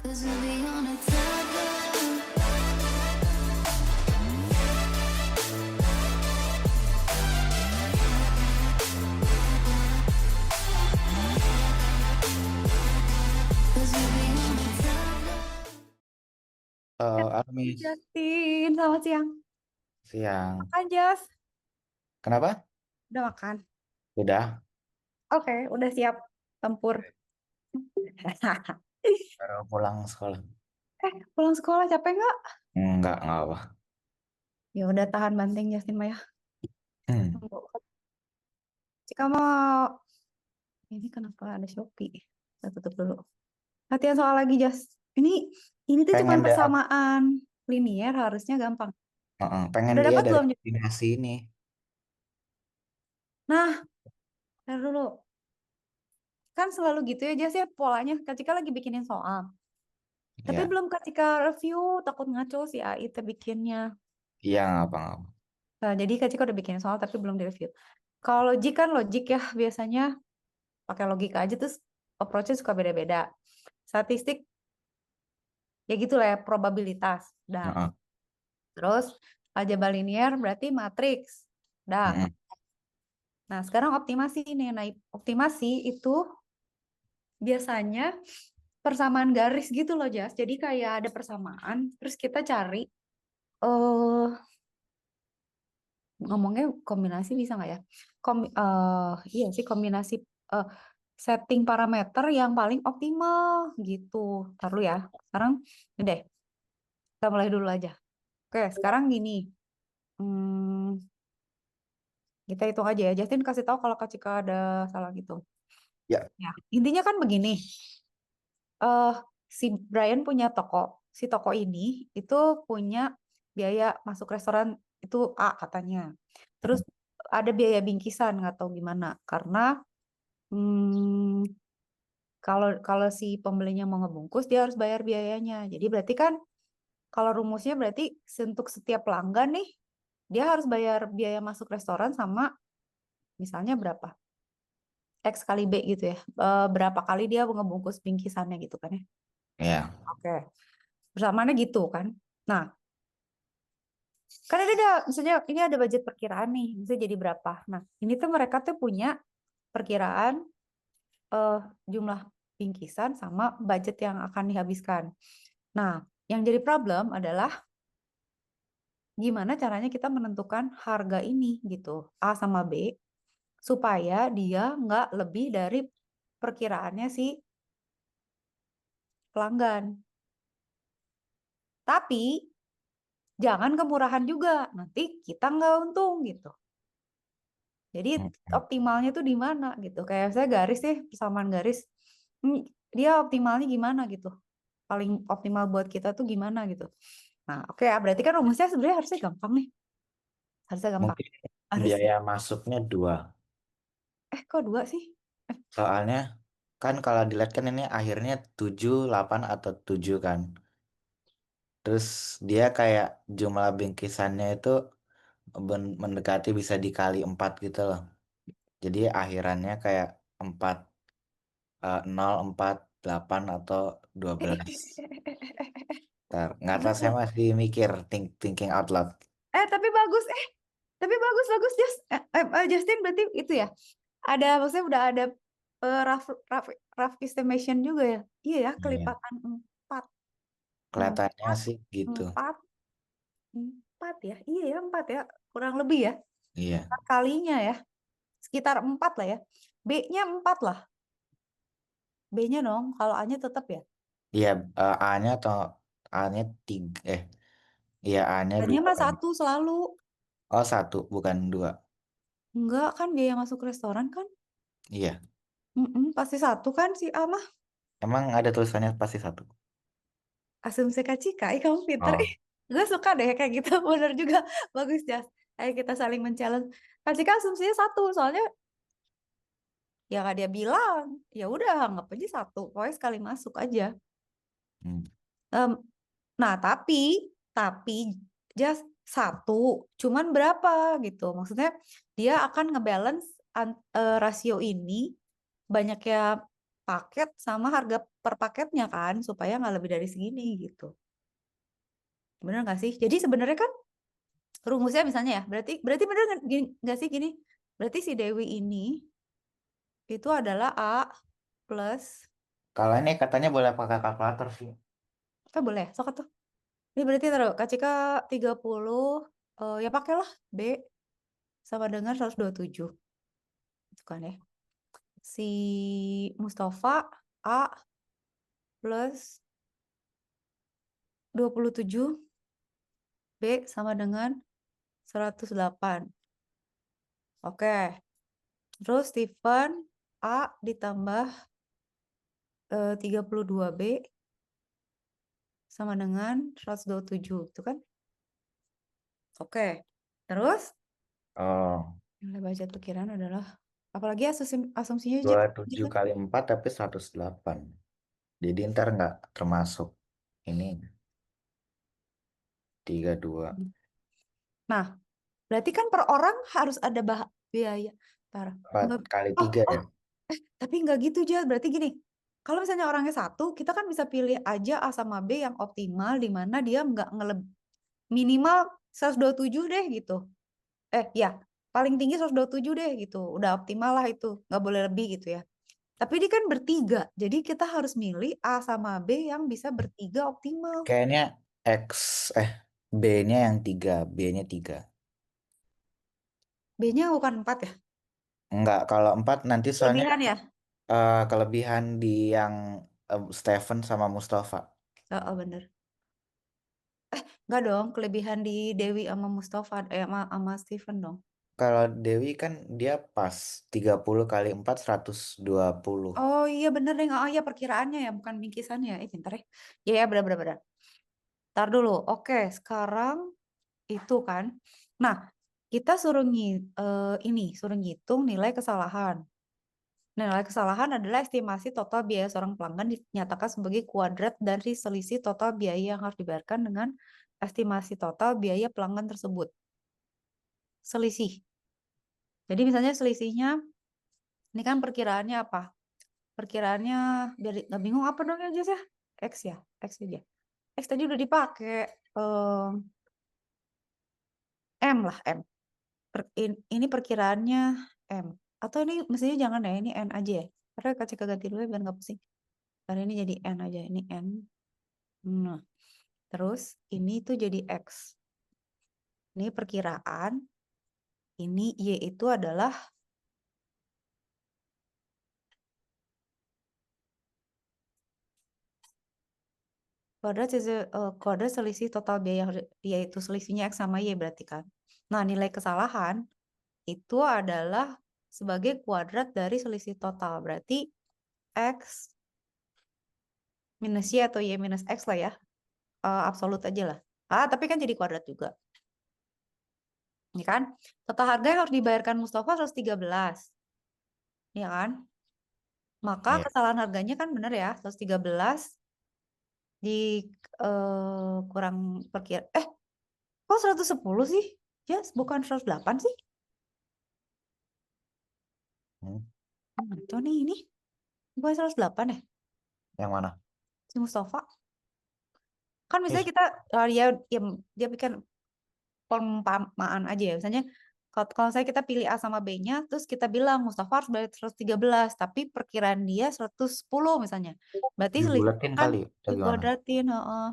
'Cause we'll be on a timeline. Cause we'll be on a timeline. Almis, Justin, selamat siang. siang. Makan, Jas? Kenapa? Udah makan? Udah, Oke, udah siap tempur. baru pulang sekolah. Pulang sekolah capek nggak? Enggak apa. Ya udah tahan banting Justin Maya. Hmm. Tunggu. Jika mau, ini kenapa ada Shopee? Saya tutup dulu. Latihan soal lagi, Jas. Ini tuh cuma Pengen deh, persamaan linier, harusnya gampang. pengen Udah dia dapat dari belum? Jas? kombinasi ini. Nah, ntar dulu. Kan selalu gitu ya, Jas ya polanya. Ketika lagi bikinin soal. Tapi Ya, belum ketika review, takut ngaco si AI bikinnya. iya ngapa-ngapa. Nah, jadi Kak Cika udah bikin soal tapi belum direview. Kalau logik kan logik ya biasanya pakai logika aja terus approach-nya suka beda-beda. Statistik ya gitu lah ya probabilitas. Dah. Heeh. Terus aljabar linear berarti matriks. Dah. Mm-mm. Nah, sekarang optimasi nih. Nah, optimasi itu biasanya persamaan garis gitu loh, Jas. Jadi kayak ada persamaan, terus kita cari eh ngomongnya kombinasi bisa nggak ya? Iya sih kombinasi eh, setting parameter yang paling optimal gitu. Ntar dulu ya. Sekarang ini deh, kita mulai dulu aja. Oke, sekarang gini. Hmm, kita hitung aja ya. Justin kasih tahu kalau Kak Cika ada salah gitu. Ya, Ya, intinya kan begini. eh si Brian punya toko. Si toko ini itu punya biaya masuk restoran itu A katanya. Terus ada biaya bingkisan nggak tahu gimana karena hmm, kalau kalau si pembelinya mau ngebungkus dia harus bayar biayanya. Jadi berarti kan kalau rumusnya berarti untuk setiap pelanggan nih dia harus bayar biaya masuk restoran sama misalnya berapa? X kali B gitu ya. Berapa kali dia ngebungkus bingkisannya gitu kan ya. ya. Oke. Bersamaannya gitu kan. Nah, kan misalnya ini ada budget perkiraan nih, bisa jadi berapa. Nah, ini tuh mereka tuh punya perkiraan eh, jumlah bingkisan sama budget yang akan dihabiskan. Nah, yang jadi problem adalah gimana caranya kita menentukan harga ini gitu, A sama B, supaya dia nggak lebih dari perkiraannya si pelanggan. Tapi jangan kemurahan juga, nanti kita nggak untung gitu. Jadi Mm-mm. optimalnya tuh di mana gitu. Kayak saya garis deh, persamaan garis. Hmm, dia optimalnya gimana gitu. Paling optimal buat kita tuh gimana gitu. Nah, oke ya, berarti kan rumusnya sebenarnya harusnya gampang nih. Harusnya gampang. Mungkin Harusnya. biaya masuknya 2. Kok dua sih? Soalnya kan kalau dilihat kan ini akhirnya 7, 8 atau 7 kan. Terus dia kayak jumlah bingkisannya itu mendekati bisa dikali 4 gitu loh. Jadi akhirannya kayak 4, 0, 4, 8 atau 12. Nggak tahu, saya Bentar. masih mikir, thinking out loud. Tapi bagus. Bagus Justin berarti itu ya. Ada maksudnya udah ada rough estimation juga ya. Iya ya, Iya. kelipatan 4 Kelihatannya 4 sih gitu. 4 4 ya. Iya ya, 4 ya. Kurang lebih ya. Iya. 4 kalinya ya. Sekitar 4 lah ya. B-nya 4 lah. B-nya dong. Kalau A-nya tetap ya. Iya, A-nya atau A-nya 3, iya A-nya A-nya 2 mah kan. 1 selalu. Oh, 1 bukan 2. Enggak kan biaya masuk restoran kan. Iya. Pasti 1 kan si A mah. Emang ada tulisannya pasti 1. Asumsi Kak Cika, kamu pinter. Oh, Gue suka deh kayak gitu. Bener juga. Bagus, Jas. Ayo kita saling men-challenge. Kak Cika asumsinya 1. Soalnya ya nggak dia bilang. Ya udah, anggap aja 1. Pokoknya sekali masuk aja. hmm. Em, nah, tapi just 1. Cuman berapa gitu. Maksudnya dia akan ngebalance rasio ini banyaknya paket sama harga per paketnya kan, supaya nggak lebih dari segini gitu. Bener nggak sih? Jadi sebenarnya kan rumusnya misalnya ya, berarti bener nggak sih gini? Berarti si Dewi ini itu adalah A plus, Kalau ini katanya boleh pakai kalkulator sih. apa boleh? Sok tuh. Ini berarti taruh KCK 30, ya pakailah B sama dengan 127. Itu kan ya. Si Mustafa A plus 27, B sama dengan 108. Oke. Terus Stephen A ditambah 32B sama dengan 127. Itu kan? Oke. Terus Oh, nilai budget pikiran adalah, apalagi asumsinya 27 Jika? kali 4 tapi 108. Jadi ntar nggak termasuk ini 32. Nah, berarti kan per orang harus ada biaya. Ntar, 4 enggak. kali Oh, 3 ya. tapi nggak gitu, aja. Berarti gini, kalau misalnya orangnya satu, kita kan bisa pilih aja A sama B yang optimal, di mana dia nggak minimal 127 deh gitu. Ya, paling tinggi 127 deh gitu. Udah optimal lah itu, nggak boleh lebih gitu ya. Tapi ini kan bertiga, jadi kita harus milih A sama B yang bisa bertiga optimal. Kayaknya X, B-nya yang 3, B-nya 3. B-nya bukan 4 ya? Enggak, kalau 4 nanti soalnya Kelebihan ya? kelebihan di yang Stephen sama Mustafa. Oh, bener. Enggak dong, kelebihan di Dewi sama Mustafa, sama Steven dong. Kalau Dewi kan dia pas 30 kali 4 120. Oh iya bener deh, oh iya perkiraannya ya, bukan bingkisannya. Pintar ya. Iya ya, benar-benar. Ntar dulu, oke sekarang itu kan. Nah, kita suruh ngitung nilai kesalahan. Nilai kesalahan adalah estimasi total biaya seorang pelanggan dinyatakan sebagai kuadrat dari selisih total biaya yang harus dibayarkan dengan estimasi total biaya pelanggan tersebut. Selisih. Jadi misalnya selisihnya, ini kan perkiraannya apa? Perkiraannya biar nggak bingung apa dong ya Jess ya? X ya, X aja. X tadi udah dipakai. M lah, M. Ini perkiraannya M. Atau ini mestinya jangan ya, ini N aja ya. Karena KCK ganti dulu ya biar nggak pusing. Karena ini jadi N aja, ini N. Nah, terus ini tuh jadi X. Ini perkiraan. Ini Y itu adalah kuadrat selisih total biaya, yaitu selisihnya X sama Y berarti kan. Nah, nilai kesalahan itu adalah sebagai kuadrat dari selisih total. Berarti X minus Y atau Y minus X lah ya. Absolut aja lah. Tapi kan jadi kuadrat juga. Ini kan? Total harga yang harus dibayarkan Mustafa 113. Ya kan? Maka Iya. kesalahan harganya kan benar ya, 113 di kurang kok 110 sih? Yes, bukan 108 sih? Hmm, Itu nih ini. Bukan 108 ya? Yang mana? Si Mustafa. Kan misalnya Ih, kita dia bikin perumpamaan aja ya. Misalnya kalau saya kita pilih A sama B-nya, terus kita bilang Mustafa harus bayar 113, tapi perkiraan dia 110 misalnya. Berarti selisihnya dibulatin kan kali atau gimana? dikuadratin. Heeh.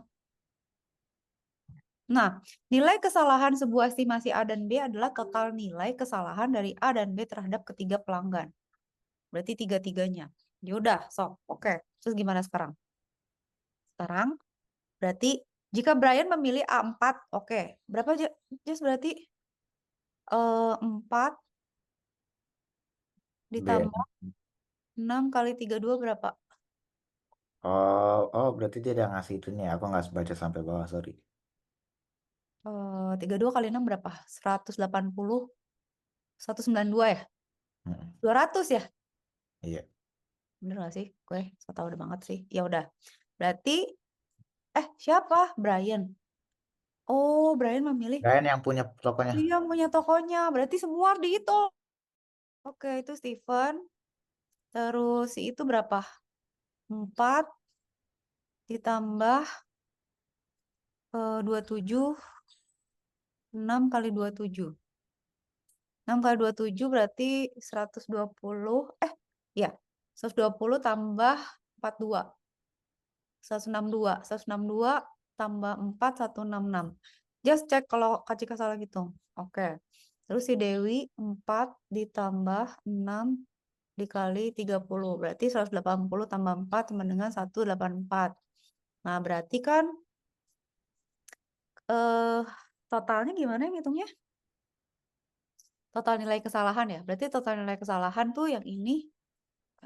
Nah, nilai kesalahan sebuah estimasi A dan B adalah total nilai kesalahan dari A dan B terhadap ketiga pelanggan. Berarti tiga-tiganya. Yaudah, sok. Oke. Terus gimana sekarang? Sekarang berarti jika Brian memilih A4, oke. Berapa Just berarti 4 B. ditambah 6 kali 32 berapa? Berarti dia udah ngasih itu nih. Aku nggak baca sampai bawah, sorry. 32 kali 6 berapa? 180, 192 ya? Hmm, 200 ya? Iya. Bener gak sih? Gue so tau udah banget sih. Ya udah. Berarti siapa? Brian. Oh, Brian memilih Brian yang punya tokonya. dia punya tokonya. Berarti semua harus dihitung. Oke, itu Steven. Terus si itu berapa? 4. ditambah 27, 6 kali 27. 6 kali 27 berarti 120, ya, 120 tambah 42. 162. 162 tambah 4, 166. Just cek kalau Kak Cika salah hitung. Oke. Terus si Dewi 4 ditambah 6 dikali 30. Berarti 180 tambah 4 sama dengan 184. Nah, berarti kan totalnya gimana ngitungnya? Total nilai kesalahan ya. Berarti total nilai kesalahan tuh yang ini.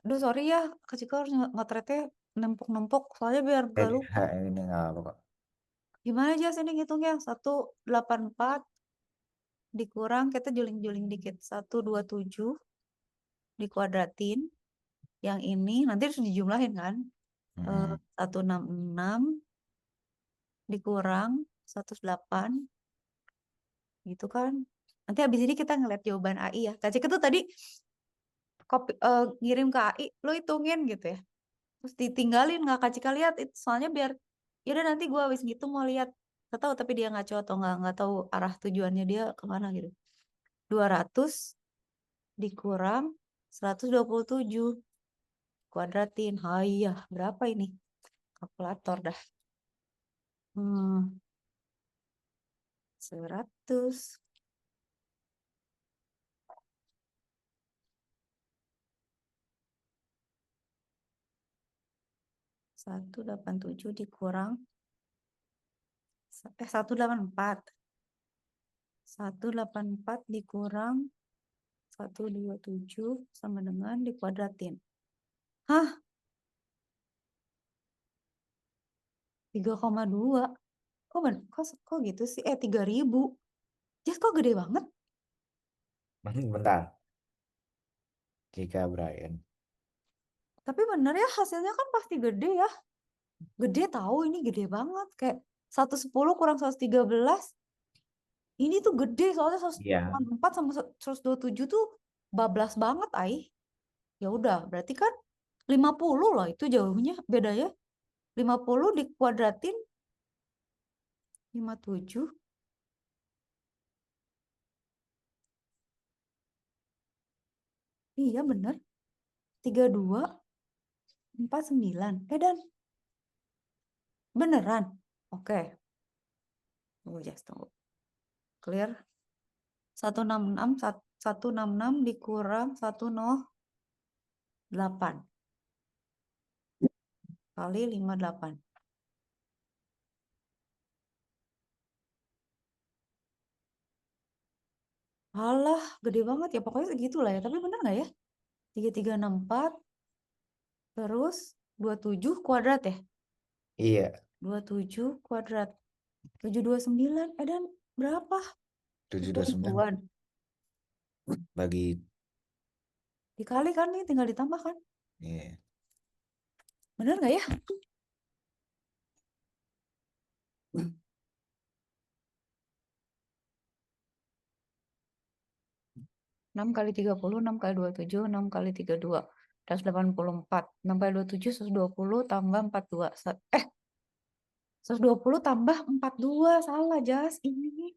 Aduh, sorry ya, Kak Cika harus nge-thread-nya nempuk-nempuk. Soalnya biar gak lupa. Ini nggak apa kok. Gimana aja sih ini ngitungnya? 184 dikurang, kita juling-juling dikit. 127 dikuadratin. Yang ini nanti harus dijumlahin kan? Mm-mm. 166 dikurang 108 gitu kan. Nanti habis ini kita ngeliat jawaban AI ya. Kak Cika tuh tadi ngirim ke AI, lo hitungin gitu ya. Terus ditinggalin nggak Kak Cika lihat itu, soalnya biar yaudah nanti gue habis gitu mau lihat, nggak tahu tapi dia ngaco atau nggak tahu arah tujuannya dia kemana gitu. 200 dikurang 127 kuadratin. Iya, berapa ini? Kalkulator dah. 100 187 dikurang 184. 184 dikurang 127 sama dengan dikuadratin. Hah? 3,2. Kok gitu sih? 3.000. Just kok gede banget. Bentar. Cika Brian. Tapi bener ya hasilnya kan pasti gede ya. Gede tahu ini gede banget. Kayak 110 kurang 113. Ini tuh gede soalnya Iya. 184 sama 127 tuh bablas banget, Ai. Ya udah, berarti kan 50 loh itu jauhnya bedanya. 50 dikuadratin 57. Iya bener. 3249. Dan beneran. Oke. Tunggu Jas, tunggu. Clear. 166 dikurang 108 kali 58. Alah, gede banget ya. Pokoknya segitu lah ya. Tapi bener nggak ya? 3364 terus 27 kuadrat ya? Iya. 27 kuadrat. 729. Dan berapa? 729 ribuan. bagi. Dikali kan nih, tinggal ditambah kan? Iya. Bener nggak ya? Enam kali 30, 6 kali 27, 6 kali 32. 184. 6 kali 27, 120 tambah 42. 120 tambah 42. Salah, Jas. Ini.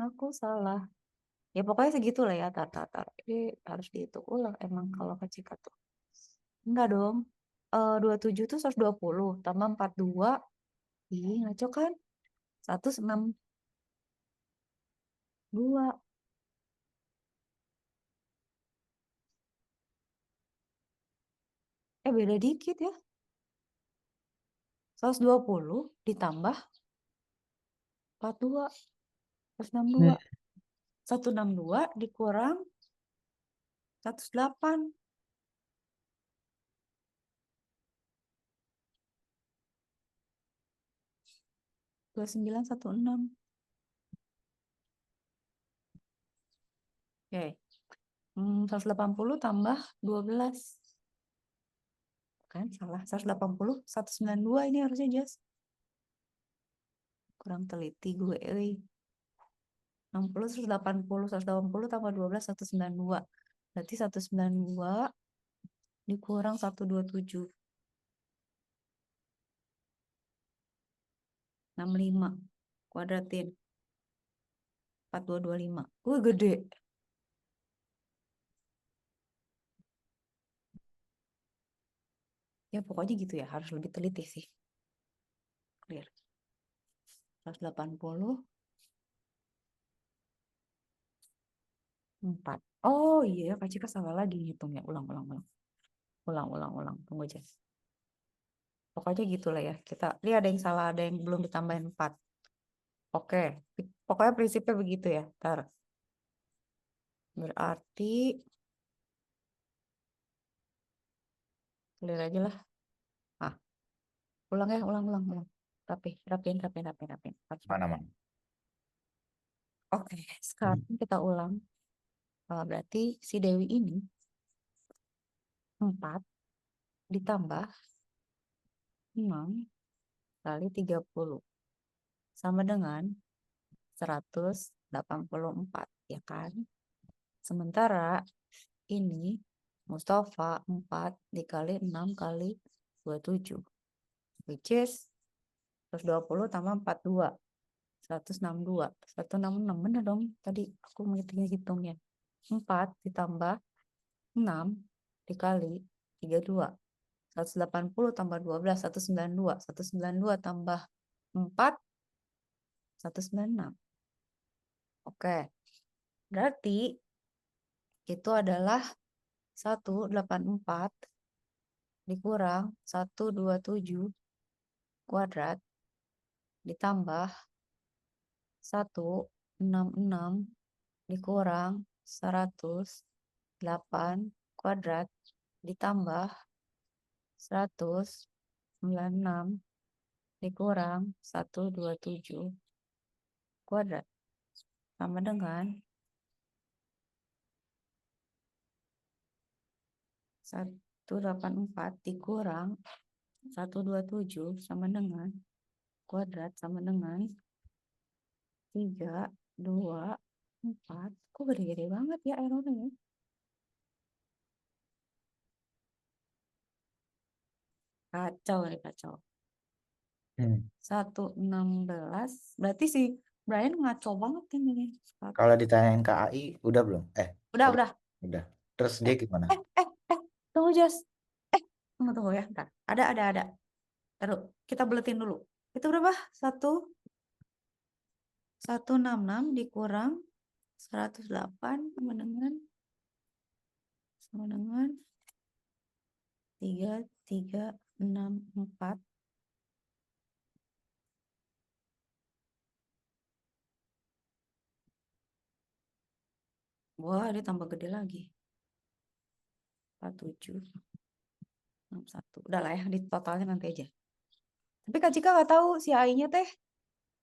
Aku salah. Ya pokoknya segitu lah ya, tar. Jadi harus dihitung ulang emang kalau kecil tuh. Enggak dong. 27 tuh 120 tambah 42. Ih, ngaco kan? 162. Beda dikit ya. 120 ditambah 42. 162. 162 dikurang 108. 2916. Oke. 180 tambah 12. Kan salah. 180, 192 ini harusnya Jas. Kurang teliti gue. 60, 180, 180 tambah 12, 192. Berarti 192 dikurang 127. 65. Kuadratin. 4225. Gede. Ya pokoknya gitu ya, harus lebih teliti sih. Clear. 180. 4. Oh iya, Kak Cika salah lagi ngitungnya. Ulang. Tunggu aja. Pokoknya gitulah ya. Kita lihat ada yang salah, ada yang belum ditambahin 4. Oke. Pokoknya prinsipnya begitu ya. Ntar. Berarti clear aja lah. Ulang ya, ulang. Rapiin. Mana-mana. Oke, sekarang kita ulang. Berarti si Dewi ini 4 ditambah 6 kali 30 sama dengan 184, ya kan? Sementara ini Mustafa 4 dikali 6 kali 27, which is 120 tambah 42, 162, 166, bener dong. Tadi aku hitungnya 4 ditambah 6 dikali 32, 180 tambah 12, 192, 192 tambah 4, 196. Oke, berarti itu adalah 184 dikurang 127 kuadrat ditambah 166 dikurang 108 kuadrat ditambah 196 dikurang 127 kuadrat sama dengan 184 dikurang 127 sama dengan kuadrat sama dengan 3, 2, 4. Kok gede-gede banget ya errornya ya? Kacau nih, kacau. 116. Berarti si Brian ngaco banget ini nih. Kalau ditanyain ke AI, udah belum? Udah. Udah. Terus dia gimana? Tunggu Jas. Tunggu ya. Bentar. Ada. Taruh, kita buletin dulu. Itu berapa? 166 dikurang 108 sama dengan 3364. Wah, dia tambah gede lagi. 4761. Udah lah ya, di totalnya nanti aja. Tapi Kak Cika nggak tahu si AI-nya teh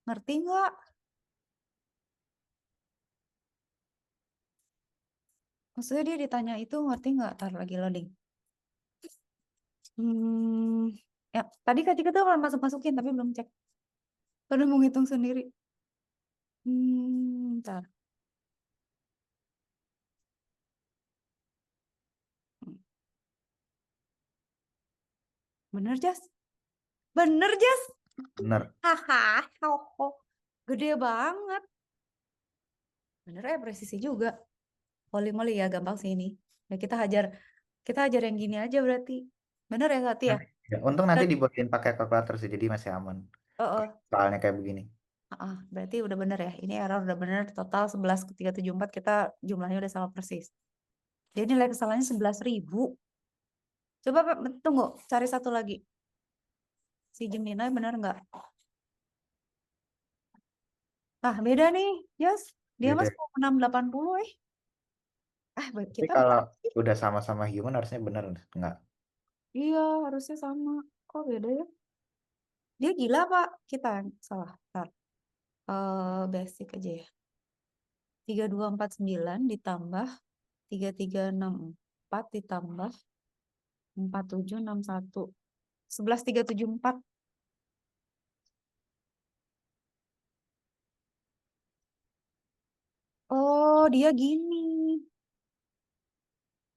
ngerti nggak? Maksudnya dia ditanya itu ngerti nggak? Tar lagi loading. Ya, tadi Kak Cika tuh masukin tapi belum cek. Udah mau ngitung sendiri. Ntar. Bener, Jas? Bener, Jas? Bener. Hahaha, gede banget. Bener ya, presisi juga. Poli-moli ya, gampang sih ini. Nah, kita hajar yang gini aja berarti. Bener ya, Sati ya? Ya, untung nanti dibuatin pakai kalkulator sih, jadi masih aman. Oh. Soalnya kayak begini. Berarti udah bener ya. Ini error udah bener. Total 11,374 kita jumlahnya udah sama persis. Jadi nilai kesalahannya 11.000. Coba Pak, tunggu, cari satu lagi. Si Gemini bener nggak? Beda nih. Yes, dia Beda. mas 680 Tapi kita kalau udah sama-sama human harusnya bener. Enggak. iya harusnya sama. Kok beda ya? Dia gila Pak. Kita salah. Ntar. Basic aja ya. 3249 ditambah 3364 ditambah 4761. 11374. Oh, dia gini.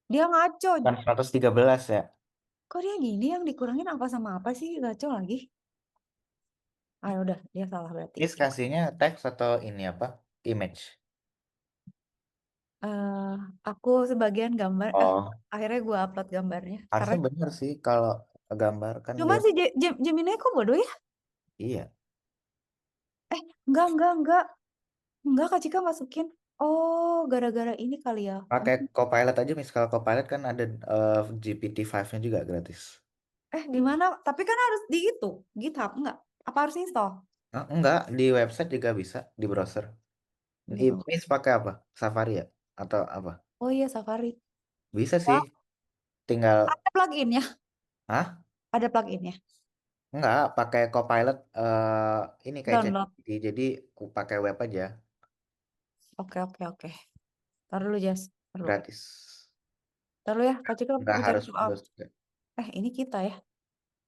Dia ngaco. Kan 113 ya. Kok dia gini yang dikurangin apa sama apa sih? Ngaco lagi. Ah udah, dia salah berarti. Ini kasihnya teks atau ini apa? Image. Eh, aku sebagian gambar. Oh, Akhirnya gue upload gambarnya. Karena harusnya bener sih kalau gambar kan cuma dia. si Gemini kok bodoh ya? Iya. Enggak. Enggak, Kak Cika masukin. Oh, gara-gara ini kali ya. Pakai Copilot aja, misal Copilot kan ada GPT-5-nya juga gratis. Di mana? Tapi kan harus di itu, GitHub enggak? Apa harus install? Enggak, di website juga bisa, di browser. Di bawah. Ini pakai apa? Safari ya? Atau apa? Oh iya, Safari. Bisa sih, Wah, tinggal, ada pluginnya. ah, Ada pluginnya. enggak, pakai Copilot ini kayak Download. ChatGPT, jadi pakai web aja, Oke. Taruh dulu, Jas. Taruh. gratis. Taruh ya, Kak Cika Enggak mau cari harus soal. plus. Ini kita ya.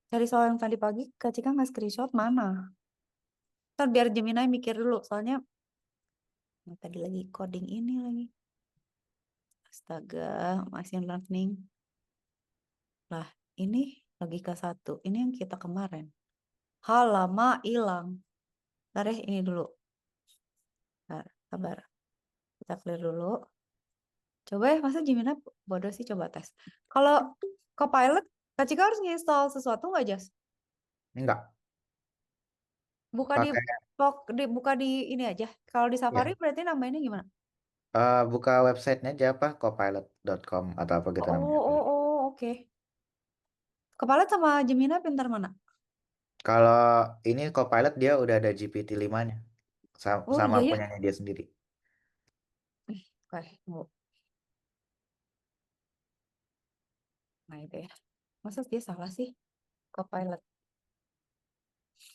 Cari soal yang tadi pagi, Kak Cika nggak screenshot mana? Ntar biar Gemini mikir dulu, soalnya tadi lagi coding ini lagi. Astaga, machine learning. Lah, ini logika 1. Ini yang kita kemarin. Lama hilang. Ntar ya, ini dulu. Sabar. Kita clear dulu. Coba ya, masa Gemini bodoh sih, coba tes. Kalau Copilot, Kak Cika harus nginstall sesuatu nggak, Jas? Enggak, Buka di, pakai buka di ini aja. Kalau di Safari ya. berarti namanya gimana? Buka websitenya aja apa? Copilot.com atau apa gitu namanya. Oke. Copilot sama Gemini pintar mana? Kalau ini Copilot dia udah ada GPT-5-nya. Oh Sama iya ya. punyanya dia sendiri. Oke, tunggu. Nah itu ya. Masa dia salah sih? Copilot.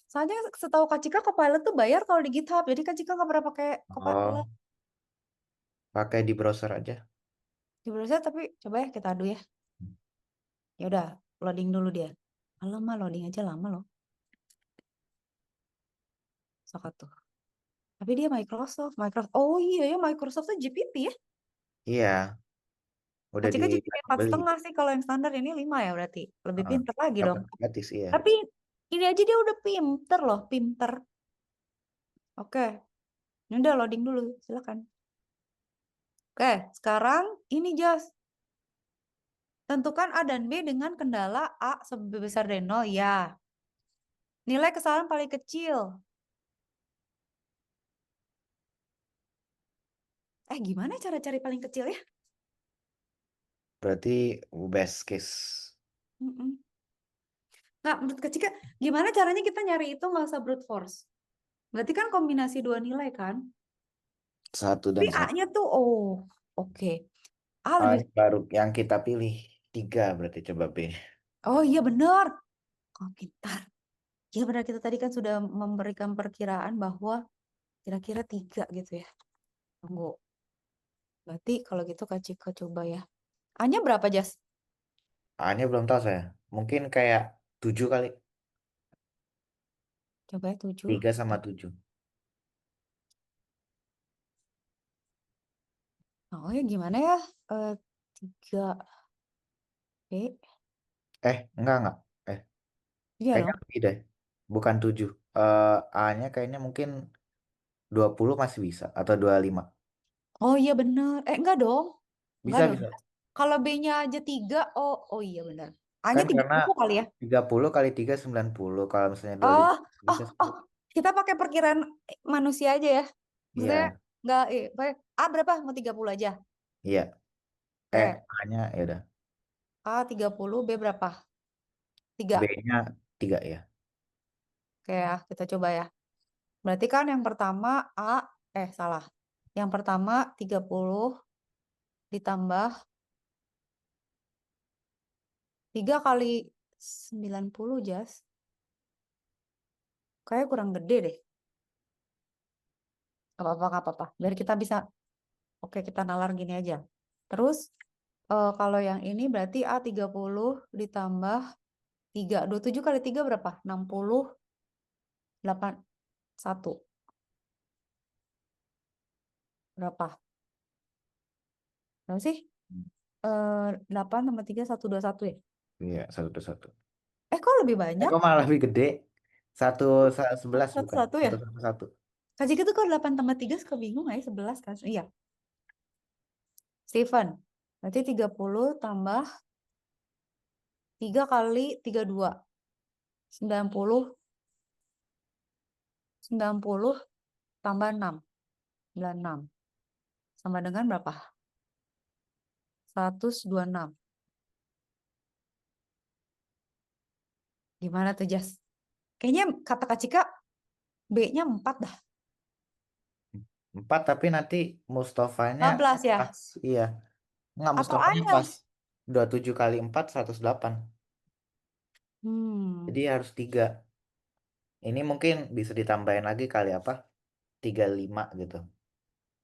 Soalnya setahu Kak Cika Copilot tuh bayar kalau di GitHub. Jadi Kak Cika nggak pernah pakai Copilot Oh, pakai di browser aja. di browser. Tapi coba ya kita adu ya. Ya udah, loading dulu dia. Lama loading aja lama loh. Sok tuh. Tapi dia Microsoft. Oh iya ya, Microsoft tuh GPT ya. Iya, Kak udah Cika GPT empat beli. setengah sih kalau yang standar ini 5 ya berarti. Lebih pinter lagi dong. Dapat gratis, iya. Tapi ini aja dia udah pinter loh, pinter. Oke, ini udah loading dulu, silakan. Oke, sekarang ini Jas. Tentukan A dan B dengan kendala A sebesar dari 0, ya. Nilai kesalahan paling kecil. Gimana cara cari paling kecil ya? Berarti best case. Mm-mm. Nggak, menurut Kak Cika, gimana caranya kita nyari itu nggak usah brute force? Berarti kan kombinasi dua nilai kan? Satu Tapi dan satu. A-nya tuh, oke. A Ah, lebih, ini baru yang kita pilih. 3 berarti coba B. oh iya bener. Oh, pintar. Ya benar, kita tadi kan sudah memberikan perkiraan bahwa kira-kira 3 gitu ya. Tunggu. Berarti kalau gitu Kak Cika coba ya. A-nya berapa, Jas? A-nya belum tahu saya. Mungkin kayak 7 kali. Coba ya 7. 3 sama 7. Oh ya gimana ya? 3 B. Enggak. Eh, Iya kayaknya dong. lebih deh. Bukan 7. A-nya kayaknya mungkin 20 masih bisa. Atau 25. Oh iya bener. Enggak dong. Enggak Bisa, dong. bisa. Kalau B-nya aja 3, oh iya benar. A-nya Kan karena 30 kali ya. 30 kali 3 90. Kalau misalnya Oh, 25 bisa oh, 10. kita pakai perkiraan manusia aja ya. Maksudnya Iya, enggak, A berapa? Mau 30 aja. iya. Oke, A-nya ya udah. A 30, B berapa? 3. B-nya 3 ya. Oke ya, kita coba ya. Berarti kan yang pertama salah. Yang pertama 30 ditambah 3 kali 90, Jas. Kayak kurang gede deh. Gak apa-apa. Biar kita bisa, oke kita nalar gini aja. Terus kalau yang ini berarti A 30 ditambah 3. 27 kali 3 berapa? 60, 81. Berapa? Berapa sih? 8 tambah 3, 121 ya? Iya, 121. Kok lebih banyak? Kok malah lebih gede? 11 bukan? 111 ya? 111. Kak Jika tuh kalau 8 tambah 3 suka bingung ya, 11 kan? Iya. Steven, berarti 30 tambah 3 kali 32. 90 tambah 6. 96. Sama dengan berapa? 126. Gimana tuh, Jas? Kayaknya kata Kak Cika B-nya 4 dah. 4 tapi nanti Mustofanya 14 ya? pas. Iya. Enggak, Atau Mustofanya A-nya? pas. 27 kali 4, 108. Hmm. Jadi harus 3. Ini mungkin bisa ditambahin lagi kali apa? 35 gitu.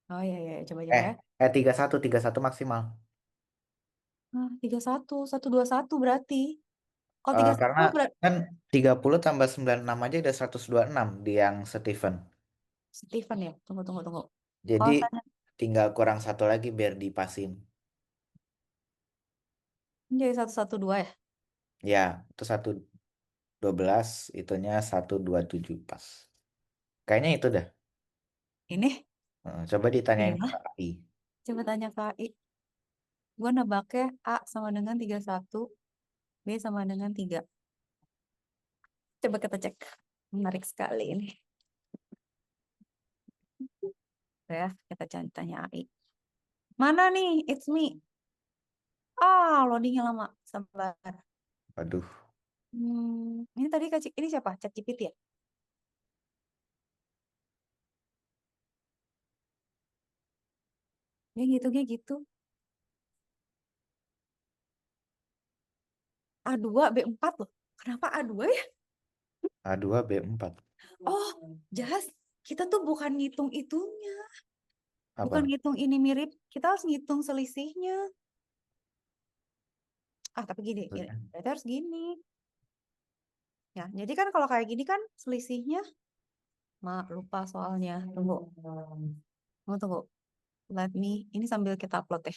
Oh iya, iya. Coba-coba Eh, ya. 31 maksimal. 31, 121 berarti. Kalau 31 Karena berarti kan 30 tambah 96 aja udah 126 di yang Stephen. Steven ya? Tunggu, tunggu, tunggu. Jadi Kalau tanya tinggal kurang satu lagi biar dipasin. jadi 112 ya? Ya, itu 112, itunya 127 pas. Kayaknya itu dah. Ini? Coba ditanyain ke Iya. AI. Coba tanya Kak I. Gue nebaknya A sama dengan 31, B sama dengan 3. Coba kita cek. Menarik sekali ini. Ya, kita tanya AI. Mana nih? It's me. Loadingnya lama. Sabar. Waduh, Ini tadi ini siapa? ChatGPT ya? Dia ngitungnya gitu. A2, B4 loh. Kenapa A2 ya? A2, B4. Oh, Jas, kita tuh bukan ngitung itunya. Bukan Apa? ngitung ini mirip. Kita harus ngitung selisihnya. Tapi gini, berarti harus gini. Ya, jadi kan kalau kayak gini kan selisihnya, lupa soalnya. Tunggu. Tunggu. Let me, ini sambil kita upload ya.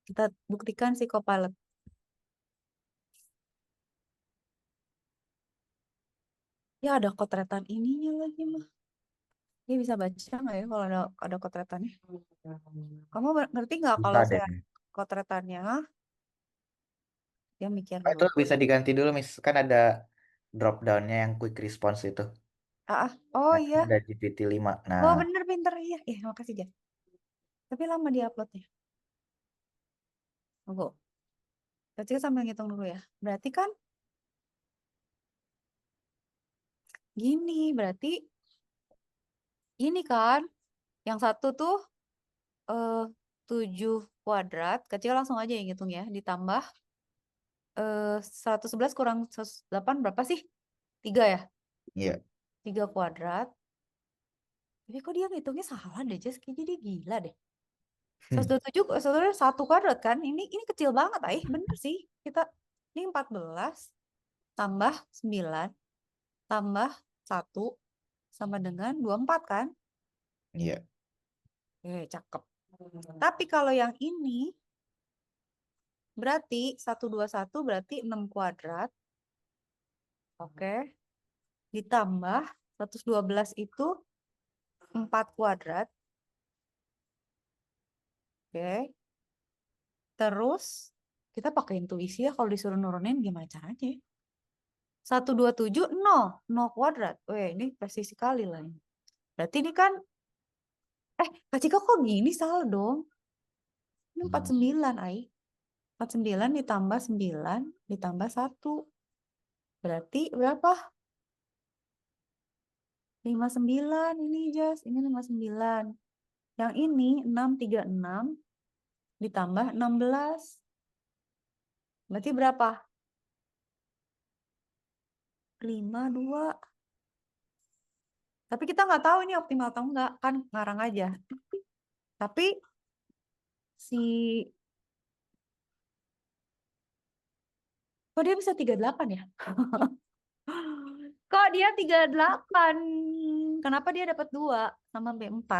Kita buktikan si Copilot. Ya ada kotretan ininya lagi mah. Dia bisa baca nggak ya kalau ada kotretannya? Kamu ngerti nggak kalau Bisa deh. saya kotretannya? Dia mikir Itu dulu. bisa diganti dulu, Miss. Kan ada drop down-nya yang quick response itu. Oh Nah, iya. ada GPT-5. Nah, Oh bener pinter iya. Makasih Jan. Tapi lama dia uploadnya. Tunggu. Kita sambil ngitung dulu ya. Berarti kan gini. Berarti ini kan. Yang satu tuh 7 kuadrat. Kecil langsung aja yang ngitung ya. Ditambah 111 kurang 108 berapa sih? 3 ya? iya. 3 kuadrat. Tapi kok dia ngitungnya salah deh, Jess. Kayaknya dia gila deh. 127, 1 kuadrat kan? Ini kecil banget, bener sih. Ini 14 tambah 9 tambah 1 sama dengan 24 kan? Iya. Cakep. Tapi kalau yang ini berarti 121 berarti 6 kuadrat. Oke. Ditambah 112 itu 4 kuadrat. Oke. Terus kita pakai intuisi ya kalau disuruh nurunin gimana caranya ya? 127 0 kuadrat. Ini presisi kali lah ini. Berarti ini kan Kak Cika kok gini salah dong. Ini 49 49 ditambah 9 ditambah 1. Berarti berapa? 59 ini Jas, ini 59. Yang ini 636 ditambah 16. Berarti berapa? 52. Tapi kita nggak tahu ini optimal atau enggak, kan ngarang aja. Tapi kok dia bisa 38 ya? Kok dia 38? Kenapa dia dapat 2 sama B4?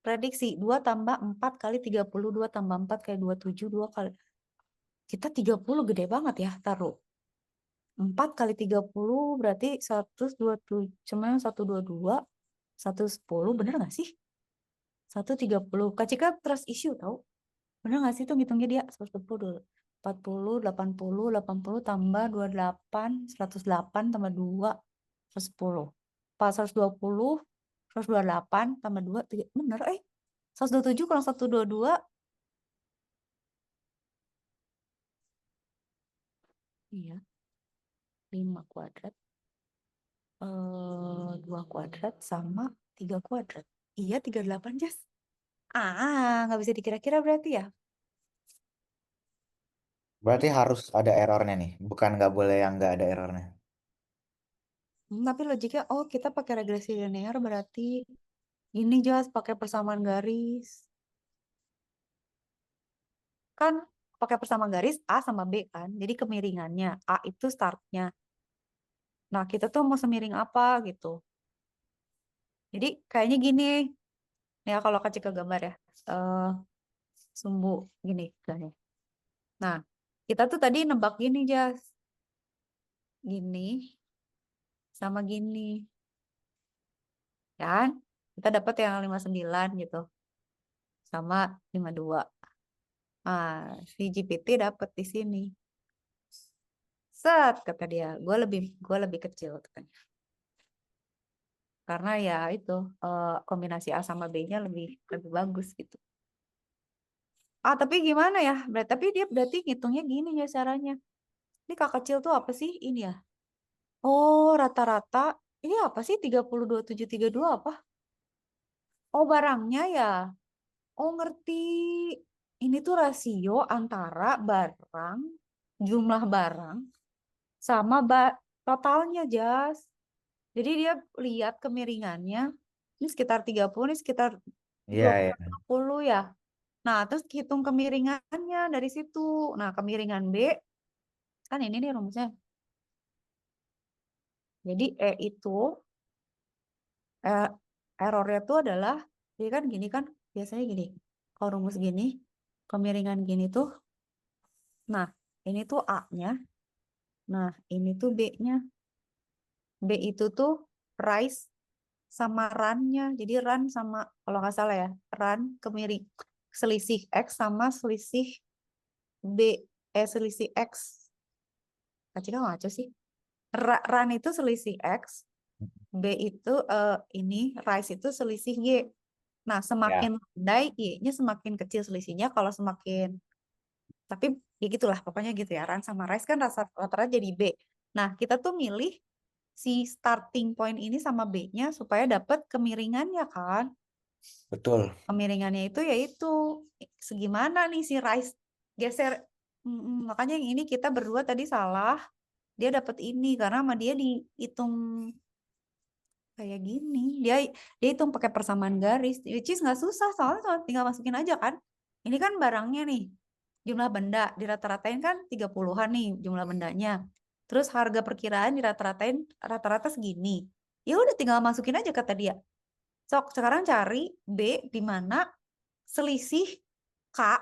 prediksi 2 tambah 4 kali 30, 2 tambah 4 kali 27, 2 kali. Kita 30 gede banget ya, taruh. 4 kali 30 berarti 127, cuma 122, 110, bener nggak sih? 130. Kak Cika trust issue tahu? Bener nggak sih itu ngitungnya dia? 110 dulu. 40, 80, 80 tambah 28, 108 tambah 2, 110. 120, 128 tambah 2, 3, bener 127 kurang 122, iya, 5 kuadrat, 2 kuadrat sama 3 kuadrat. Iya, 38, Jas. Nggak bisa dikira-kira berarti ya. Berarti harus ada errornya nih. Bukan nggak boleh yang nggak ada errornya. Tapi logiknya, kita pakai regresi linear berarti ini Jas pakai persamaan garis. Kan pakai persamaan garis A sama B kan. Jadi kemiringannya. A itu startnya. Nah, kita tuh mau semiring apa gitu. Jadi kayaknya gini. Ya kalau Kak Cika gambar ya. eh sumbu gini. Misalnya. Nah, kita tuh tadi nebak gini, Jas. Gini sama gini. Kan? Kita dapat yang 59 gitu. Sama 52. Nah, si GPT dapat di sini. Set, kata dia. Gue lebih kecil, katanya. Karena ya itu, kombinasi A sama B-nya lebih lebih bagus gitu. Tapi gimana ya? Tapi dia berarti ngitungnya gini ya caranya. Ini Kak kecil tuh apa sih? Ini ya. Oh, rata-rata. Ini apa sih 32,732 apa? Oh, barangnya ya. Oh, ngerti. Ini tuh rasio antara barang, jumlah barang, sama totalnya, Jas. Jadi dia lihat kemiringannya. Ini sekitar 30, ini sekitar Iya, iya. 20 ya. Nah, terus hitung kemiringannya dari situ. Nah, kemiringan B, kan ini nih rumusnya. Jadi itu, eh, errornya itu adalah, jadi kan gini kan, biasanya gini. Kalau rumus gini, kemiringan gini tuh, nah, ini tuh A-nya, nah, ini tuh B-nya. B itu tuh rise sama run-nya. Jadi run sama, kalau nggak salah ya, run kemiring, selisih X sama selisih B, selisih X. Kacau kan ngaco sih. Run itu selisih X, B itu ini, rise itu selisih Y. Nah, Ya, semakin landai, Y-nya semakin kecil selisihnya. Kalau semakin, tapi ya gitulah, pokoknya gitu ya. Run sama rise kan rata-rata jadi B. Nah, kita tuh milih si starting point ini sama B-nya supaya dapat kemiringannya kan. betul. Kemiringannya itu yaitu segimana nih si rise geser. Makanya yang ini kita berdua tadi salah. Dia dapat ini karena sama dia dihitung kayak gini. Dia hitung pakai persamaan garis, which is nggak susah soalnya tinggal masukin aja kan. Ini kan barangnya nih, jumlah benda dirata-ratain kan 30-an nih jumlah bendanya. Terus harga perkiraan dirata-ratain rata-rata segini. Ya udah tinggal masukin aja kata dia. Sok sekarang cari B di mana selisih K,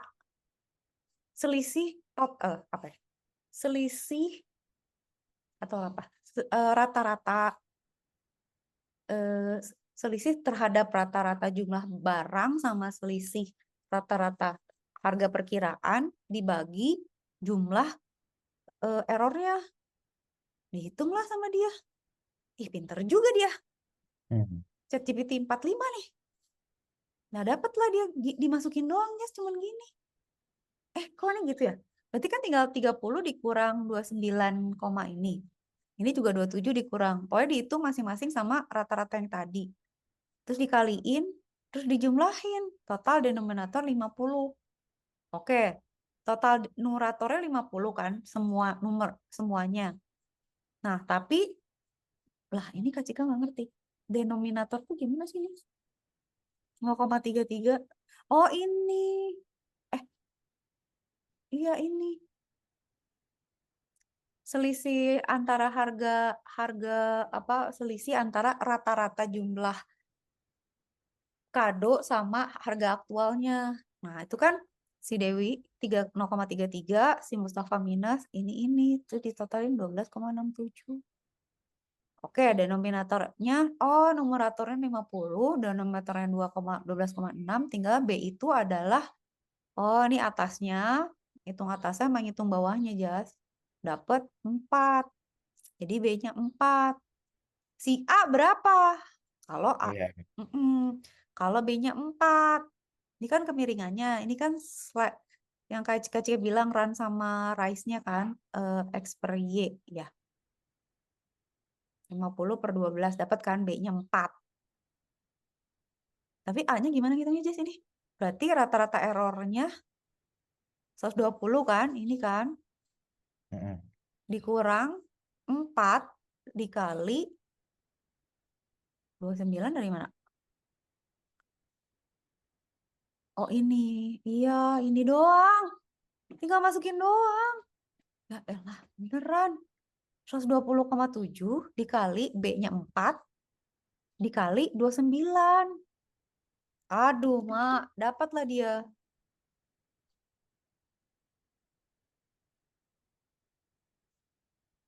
selisih apa ya? Selisih atau apa? Rata-rata, eh, selisih terhadap rata-rata jumlah barang sama selisih rata-rata harga perkiraan dibagi jumlah errornya. Dihitunglah sama dia. Ih, pinter juga dia. Hmm. ChatGPT 45 nih. Nah, dapatlah dia dimasukin doang ya, cuman gini. Kok ini gitu ya? Berarti kan tinggal 30 dikurang 29, ini. Ini juga 27 dikurang. Pokoknya dihitung masing-masing sama rata-rata yang tadi. Terus dikaliin, terus dijumlahin. Total denominator 50. Oke, total numeratornya 50 kan, semua semuanya. Nah, tapi, lah ini Kak Cika nggak ngerti. Denominator tuh gimana sih, Nis? 0,33. Oh, ini. Eh, iya ini. Selisih antara harga, harga apa, selisih antara rata-rata jumlah kado sama harga aktualnya. Nah, itu kan si Dewi 0,33, si Mustafa minus ini itu ditotalin 12,67. Oke, denominatornya, numeratornya 50, denominatornya 12,6, tinggal B itu adalah, ini atasnya, hitung atasnya menghitung bawahnya, Jas. Dapat 4. Jadi B-nya 4. Si A berapa? Kalau A, Iya. kalau B-nya 4. Ini kan kemiringannya, ini kan yang kayak Cika bilang run sama rise-nya kan, X per Y, ya. 50/12 dapat kan B-nya 4. Tapi A-nya gimana ngitungnya Jess ini? Berarti rata-rata errornya 120 kan? Ini kan Mm-mm. dikurang 4 dikali 29 dari mana? Oh ini. Iya, ini doang. Tinggal masukin doang. Ya elah, beneran. 120,7 dikali B-nya 4 dikali 29. Aduh, Mak, dapatlah dia.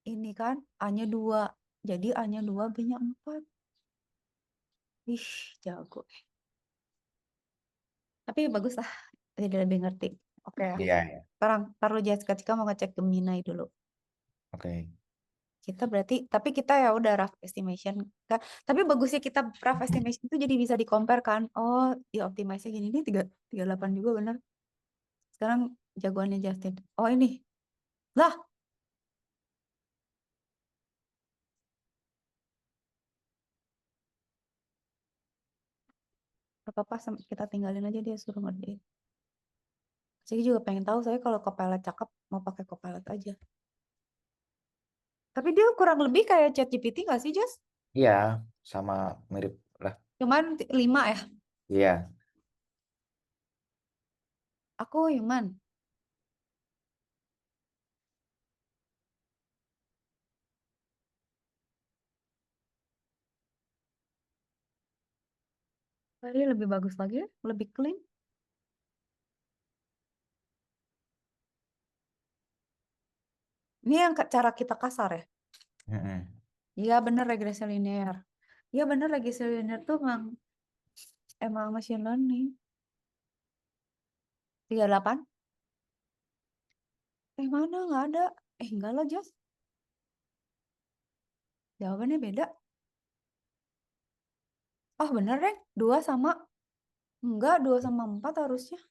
Ini kan A-nya 2. Jadi A-nya 2, B-nya 4. Ih, jago. Tapi bagus lah, jadi lebih ngerti. Oke, Iya, iya. sekarang taruh Jessica mau ngecek Gemini dulu. Oke. Kita berarti, tapi kita ya udah rough estimation. Tapi bagusnya kita rough estimation itu jadi bisa di-compare kan. Oh, di optimize-nya gini, ini 38 juga bener. Sekarang jagoannya Justin. Oh ini, lah apa-apa kita tinggalin aja dia suruh ngerjain. Saya juga pengen tahu, saya kalau Copilot cakep mau pakai Copilot aja. Tapi dia kurang lebih kayak ChatGPT nggak sih, Jess? Iya, sama mirip lah. Cuman 5 ya. Iya. Aku human. Tadi lebih bagus lagi ya, lebih clean. Ini yang cara kita kasar ya. Mm-mm. Iya bener regresi linear. Iya bener regresi linear tuh emang machine learning. 38? Mana nggak ada? Enggak lah Jas. Jawabannya beda. Oh bener deh, 2 sama enggak 2 sama 4 harusnya.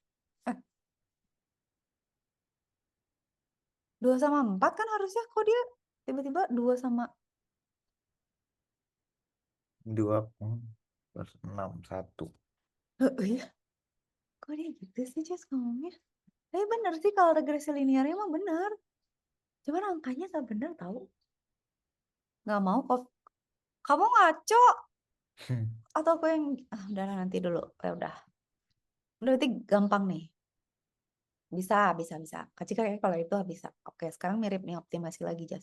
2 sama 4 kan harusnya, kok dia tiba-tiba 2 sama 2 plus 6, 1. iya. Kok dia gitu sih Jas ngomongnya? Tapi bener sih kalau regresi linearnya mah bener. Cuman angkanya nggak bener tahu. Nggak mau kok. Kamu ngaco atau aku yang udah nanti dulu. Ya udah. Berarti gampang nih. Bisa. Kak Cika kayak kalau itu bisa. Oke, sekarang mirip nih optimasi lagi, Jas.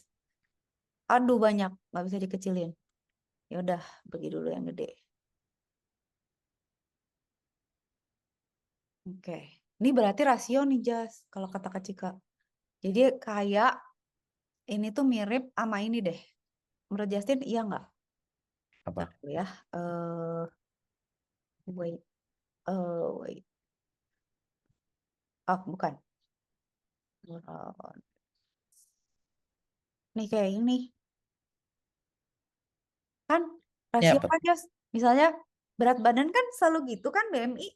Aduh banyak, nggak bisa dikecilin. Ya udah, pergi dulu yang gede. Oke, ini berarti rasio nih, Jas. Kalau kata Kak Cika. Jadi kayak ini tuh mirip sama ini deh. Menurut Justin, iya nggak? Apa? Bentar dulu ya. Wait. Wait. Oh, bukan. Nih kayak ini. Kan Ini rasio apa? kan, Jas. Misalnya berat badan kan selalu gitu kan BMI. Iya,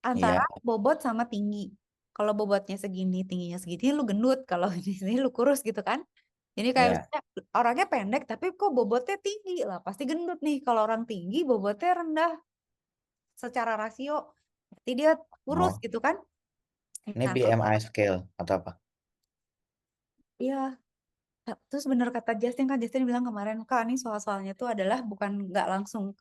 Antara bobot sama tinggi. Kalau bobotnya segini, tingginya segini, lu gendut. Kalau di sini lu kurus gitu kan. Jadi kayak iya. misalnya orangnya pendek, tapi kok bobotnya tinggi lah. Pasti gendut nih. Kalau orang tinggi, bobotnya rendah secara rasio. Berarti dia kurus Oh, gitu kan. ini Nah, BMI scale atau apa? iya. Terus bener kata Justin kan, Justin bilang kemarin, Kak, ini soal-soalnya tuh adalah bukan nggak langsung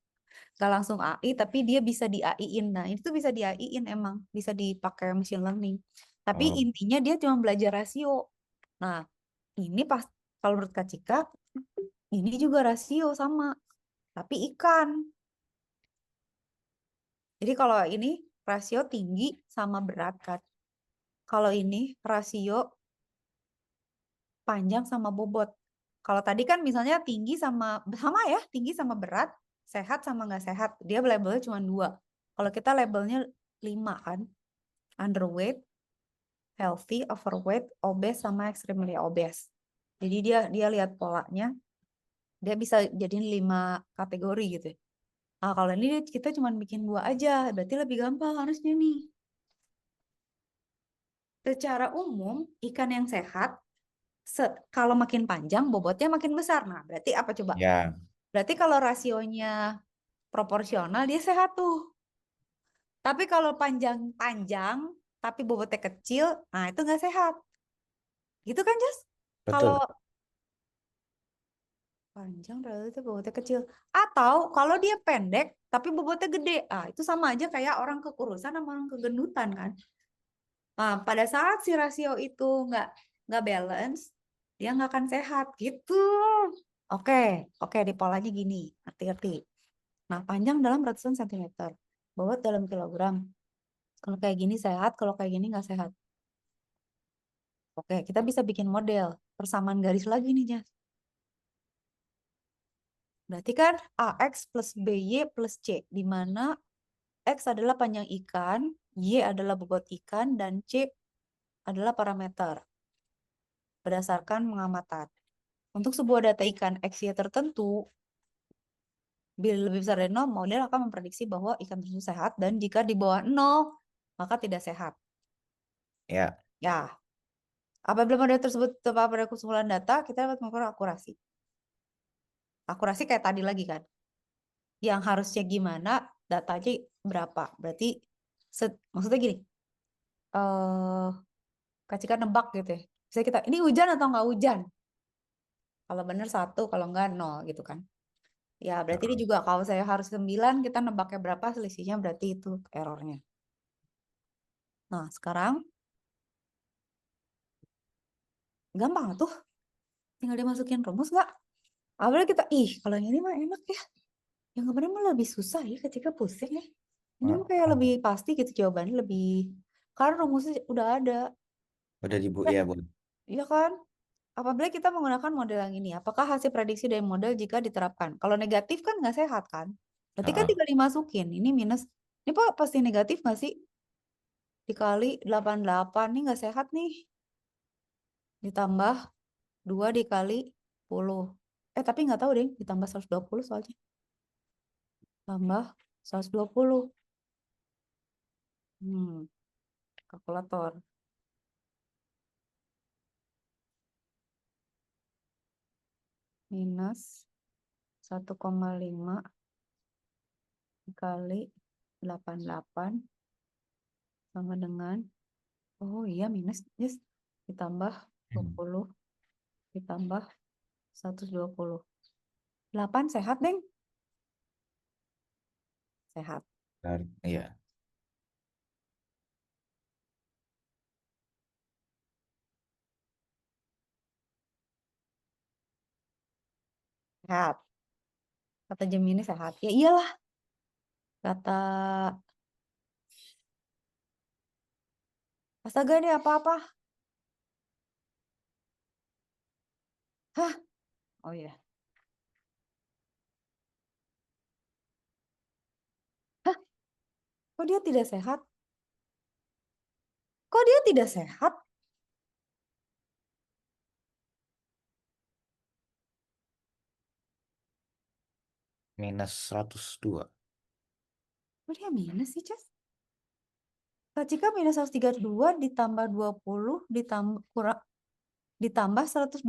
AI, tapi dia bisa di AI-in. Nah, itu tuh bisa di AI-in emang, bisa dipakai machine learning. Tapi Oh, intinya dia cuma belajar rasio. Nah, ini pas kalau menurut Kak Cika, ini juga rasio sama, tapi ikan. Jadi kalau ini rasio tinggi sama berat kan. Kalau ini rasio panjang sama bobot. Kalau tadi kan misalnya tinggi sama ya, tinggi sama berat, sehat sama nggak sehat. Dia labelnya cuma 2. Kalau kita labelnya 5 kan. Underweight, healthy, overweight, obese sama extremely obese. Jadi dia lihat polanya, dia bisa jadiin 5 kategori gitu. Nah, kalau ini kita cuma bikin 2 aja, berarti lebih gampang harusnya nih. Secara umum, ikan yang sehat, kalau makin panjang, bobotnya makin besar. Nah, berarti apa coba? Ya, Berarti kalau rasionya proporsional, dia sehat tuh. Tapi kalau panjang-panjang, tapi bobotnya kecil, nah itu nggak sehat. Gitu kan, Jas? Kalau betul. panjang berarti bobotnya kecil. Atau kalau dia pendek, tapi bobotnya gede. Ah, itu sama aja kayak orang kekurusan sama orang kegendutan kan. Nah, pada saat si rasio itu nggak balance, dia nggak akan sehat gitu. Oke, oke di polanya gini, ngerti-ngerti. Nah, panjang dalam ratusan sentimeter, bobot dalam kilogram. Kalau kayak gini sehat, kalau kayak gini nggak sehat. Oke, kita bisa bikin model persamaan garis lagi nih, Jas. Berarti kan AX plus BY plus C, di mana X adalah panjang ikan, Y adalah bobot ikan, dan C adalah parameter berdasarkan pengamatan. Untuk sebuah data ikan XY tertentu, bila lebih besar dari 0, model akan memprediksi bahwa ikan tersebut sehat, dan jika di bawah 0, maka tidak sehat. Ya, Ya, apabila model tersebut terpapar pada kesimpulan data, kita dapat mengukur akurasi. Akurasi kayak tadi lagi kan. Yang harusnya gimana, datanya berapa. Berarti, maksudnya gini, eh kasihkan nebak gitu ya. Misalnya kita, ini hujan atau nggak hujan? Kalau benar 1, kalau nggak 0 gitu kan. Ya, berarti ini juga kalau saya harus 9, kita nebaknya berapa, selisihnya berarti itu errornya. Nah, sekarang gampang tuh. Tinggal dimasukin rumus nggak? Awalnya kita, kalau yang ini mah enak ya. Yang kemarin mah lebih susah ya ketika pusing ya. Ini mah kayak lebih pasti gitu jawabannya, lebih... Karena rumusnya udah ada. udah dibu Eh, ya, Bu. iya kan? Apabila kita menggunakan model yang ini, apakah hasil prediksi dari model jika diterapkan? Kalau negatif kan nggak sehat kan? Berarti kan Heeh. tinggal dimasukin. Ini minus. Ini Pak pasti negatif nggak sih? Dikali 88 nih nggak sehat nih. Ditambah 2 dikali 10. Tapi nggak tahu deh. Ditambah 120 soalnya. Tambah 120. Kalkulator. Minus 1,5 dikali 88 sama dengan, oh iya minus, yes, ditambah 20 ditambah 120. 8 sehat, Deng? Sehat. Iya. Sehat. Kata Gemini sehat. Ya iyalah. Kata, astaga ini apa-apa. Hah? Oh iya. Hah? Kok dia tidak sehat? Kok dia tidak sehat? Minus 102. Kok dia minus sih, Cas? Kak Cika minus 132 ditambah 20 ditambah 120.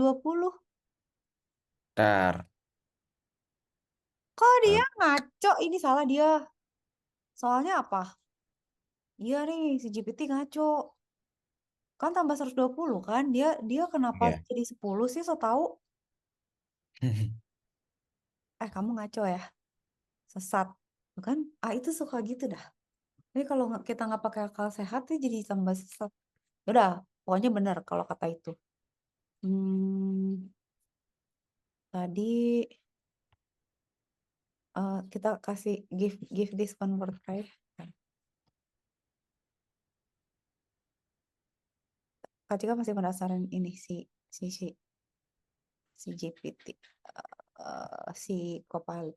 Ntar. Kok dia eh, ngaco? Ini salah dia. Soalnya apa? Iya nih, si GPT ngaco. Kan tambah 120 kan? Dia kenapa Iya. jadi 10 sih? So tahu. Kamu ngaco ya? Sesat. Tuh kan? Itu suka gitu dah. Jadi kalau kita nggak pakai akal sehat, ya jadi tambah sesat. Udah, pokoknya benar kalau kata itu. Tadi kita kasih give this one word price. Kak Cika masih penasaran ini si GPT, si Copilot.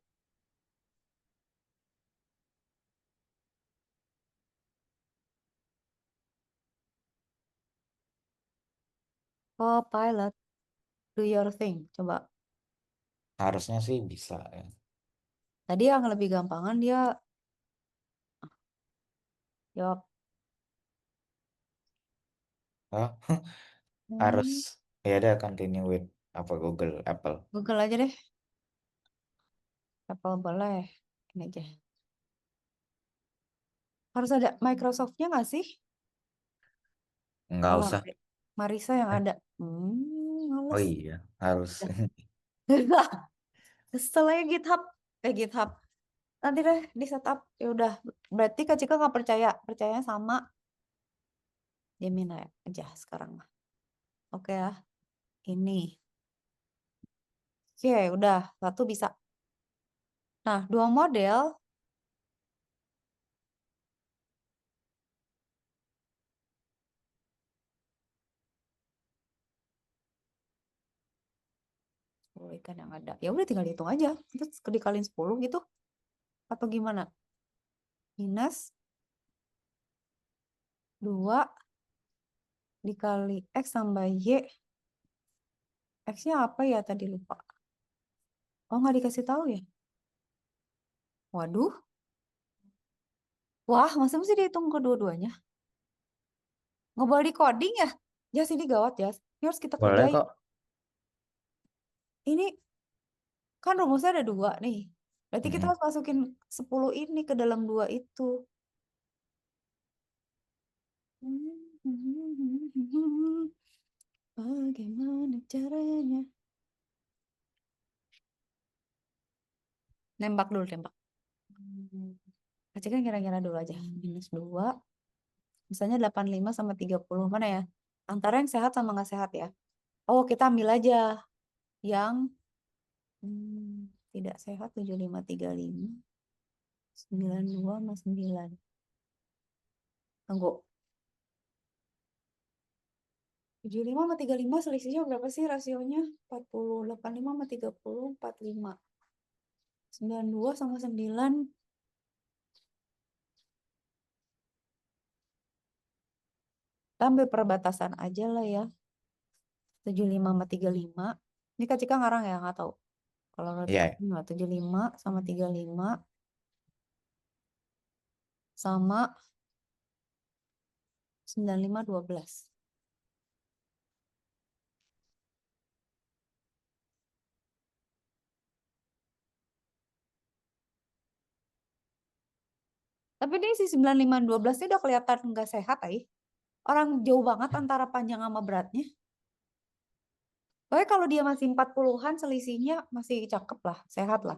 Copilot, do your thing. Coba. Harusnya sih bisa ya. Tadi yang lebih gampangan dia jawab. Oh, harus ya udah continue with apa Google Apple. Google aja deh. Apple boleh. Ini aja. Harus ada Microsoft-nya nggak sih? Nggak Oh, usah. Marisa yang Eh, ada. Oh Males. iya harus. Kesel aja GitHub. GitHub. Nanti deh di setup. Ya udah. Berarti Kak Cika nggak percaya. Percayanya sama Gemini aja sekarang mah. Oke ya. Ini. Oke, udah. Satu bisa. Nah, dua model. Oh, ikan yang ada. Ya udah tinggal hitung aja. Terus dikaliin 10 gitu. Atau gimana? Minus 2 dikali X tambah Y. X-nya apa ya tadi lupa. Oh, nggak dikasih tahu ya? Waduh. Wah, mesti dihitung kedua-duanya? Nggak boleh di coding ya? Jas, ini gawat, Jas. Ini harus kita Boleh kerjain. kok. Ini kan rumusnya ada 2 nih. Berarti kita Mm-mm. harus masukin 10 ini ke dalam 2 itu. Bagaimana caranya? Nembak dulu, tembak. Kan kira-kira dulu aja. Minus 2. Misalnya 85 sama 30. Mana ya? Antara yang sehat sama nggak sehat ya. Oh, kita ambil aja yang tidak sehat. 7535. 92 sama 9. Tunggu. 75 sama 35 selisihnya berapa sih rasionya? 40. 85 sama 30. 45. 92 sama 9. Kita ambil perbatasan aja lah ya. 75 sama 35. Ini Kak Cika ngarang ya? Nggak tahu. Kalau Iya. 75 sama 35 sama 95 12. Tapi ini si 95 12 ini udah kelihatan nggak sehat ya. Orang jauh banget antara panjang sama beratnya. Pokoknya kalau dia masih 40-an selisihnya masih cakep lah, sehat lah.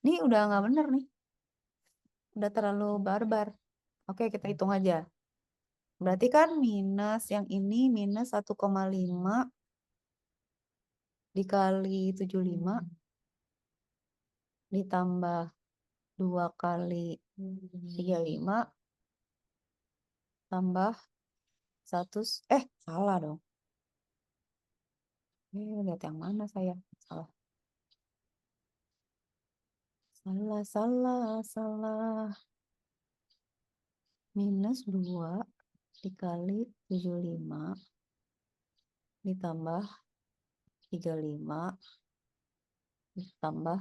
Ini udah nggak bener nih. Udah terlalu barbar. Oke, kita hitung aja. Berarti kan minus yang ini minus 1,5 dikali 75 ditambah 2 kali 35 tambah 1. Salah dong. Lihat yang mana saya? Salah. Salah. Minus 2 dikali 75 ditambah 35 ditambah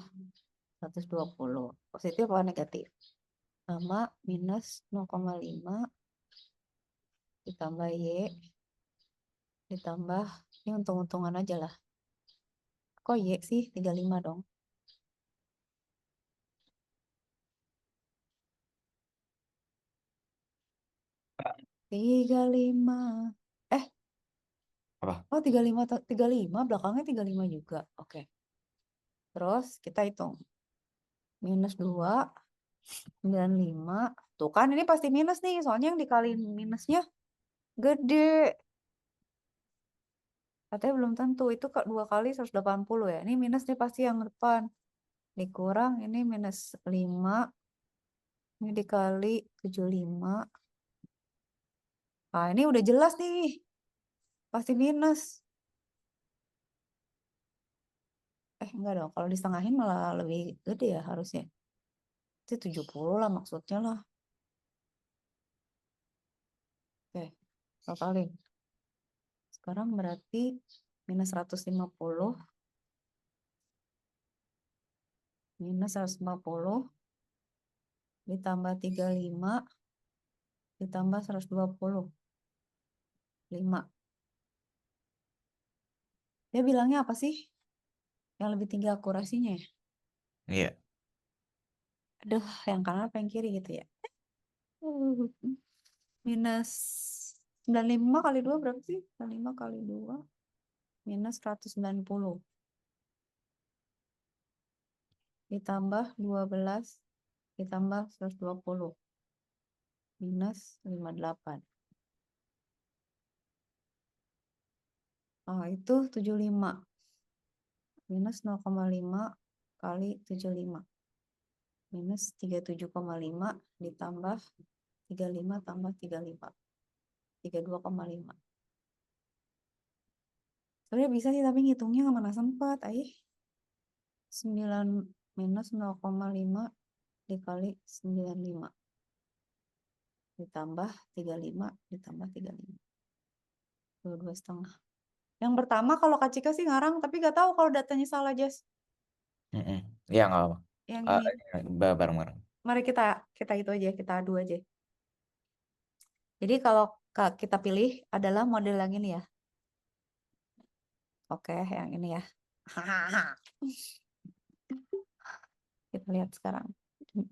120. Positif apa negatif? Sama minus 0,5 ditambah Y ditambah, ini untung-untungan aja lah. Kok Y sih? 35 dong. Tiga lima. Apa? Oh 35 belakangnya 35 juga. Oke. Terus kita hitung. Minus 2, 95. Tuh kan ini pasti minus nih. Soalnya yang dikaliin minusnya gede. Katanya belum tentu. Itu 2 kali 180 ya. Ini minus nih pasti yang depan. Dikurang ini minus 5. Ini dikali 75. Nah ini udah jelas nih. Pasti minus. Enggak dong. Kalau disengahin malah lebih gede ya harusnya. Itu 70 lah maksudnya lah. Oke, totalin. Sekarang berarti minus 150. Minus 150. Ditambah 35. Ditambah 120. 5. Dia bilangnya apa sih? Yang lebih tinggi akurasinya ya? Iya. Aduh, yang kanan apa yang kiri gitu ya? Minus 95 kali 2 berapa sih? 95 kali 2 minus 190. Ditambah 12 ditambah 120. Minus 58. Oh, itu 75. Minus 0,5 kali 75. Minus 37,5 ditambah 35 tambah 35. 32,5. Sebenarnya bisa sih, tapi ngitungnya nggak mana sempat. 9 minus 0,5 dikali 95. Ditambah 35 ditambah 35. 22,5. Yang pertama kalau Kak Cika sih ngarang, tapi nggak tahu kalau datanya salah, Jas. Iya nggak apa. Yang Ah, ini. bareng-bareng. Mari kita itu aja, kita adu aja. Jadi kalau kita pilih adalah model yang ini ya. Oke, yang ini ya. Kita lihat sekarang.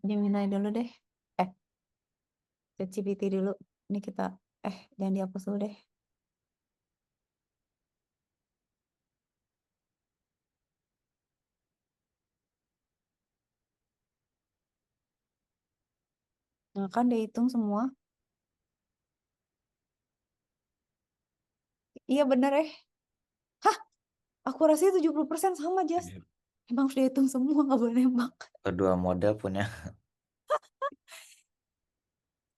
Gemini dulu deh. ChatGPT dulu. Ini kita, jangan dihapus dulu deh. Nah, kan dia hitung semua. Iya bener Hah, akurasi 70% sama, Jas. Emang harus dihitung semua, nggak boleh nembak. Kedua model punya.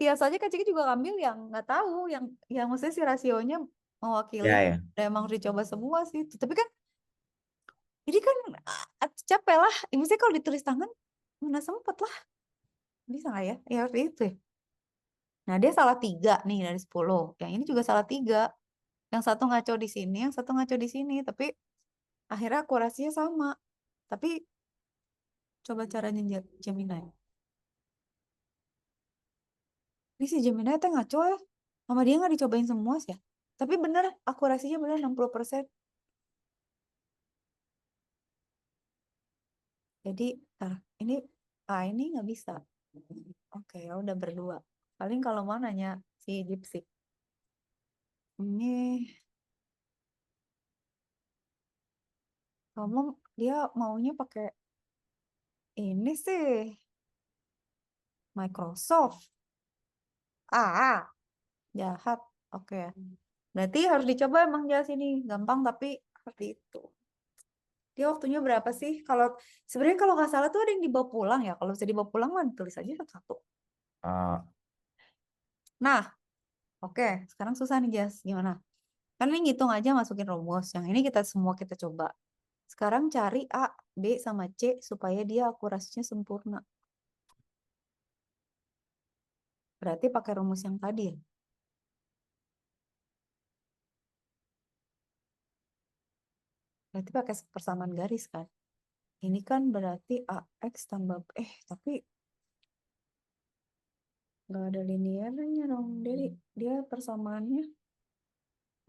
Biasanya Kak Ciki juga ngambil yang nggak tahu, yang maksudnya si rasionya mewakili. Ya ya. Dan emang harus dicoba semua sih. Tapi kan, ini kan capek lah. Maksudnya kalau ditulis tangan, mana sempet lah. Bisa nggak ya? Ya harus itu ya. Nah, dia salah 3 nih dari 10. Yang ini juga salah 3. Yang satu ngaco di sini, yang satu ngaco di sini. Tapi akhirnya akurasinya sama. Tapi coba caranya Gemini. Ini si Gemini itu ngaco ya. Sama dia nggak dicobain semua sih ya. Tapi bener, akurasinya bener 60%. Jadi, ini nggak bisa. Oke, ya udah berdua. Paling kalau mau nanya si Gypsy. Ini kamu dia maunya pakai ini sih Microsoft. Jahat. Oke. Berarti harus dicoba emang jelas ini. Gampang tapi seperti itu. Dia waktunya berapa sih? Sebenarnya kalau nggak salah tuh ada yang dibawa pulang ya. Kalau bisa dibawa pulang mah tulis aja satu-satu. Ah, Nah, oke. Sekarang susah nih Jas. Gimana? Kan ini ngitung aja masukin rumus. Yang ini kita coba. Sekarang cari A, B, sama C supaya dia akurasinya sempurna. Berarti pakai rumus yang tadi ya. Berarti pakai persamaan garis kan. Ini kan berarti AX tambah tapi nggak ada linearnya dong. Jadi dia persamaannya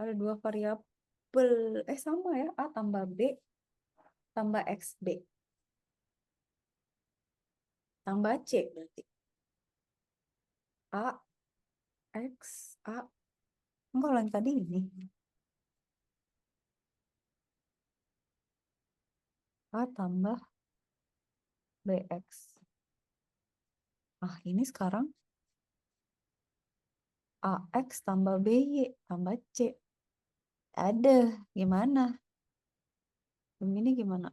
ada 2 variabel. Sama ya. A tambah B tambah XB tambah C berarti. A, X, A. Enggak, yang tadi ini. A tambah BX. Ini sekarang AX tambah BY tambah C. Ada, gimana? Ini gimana?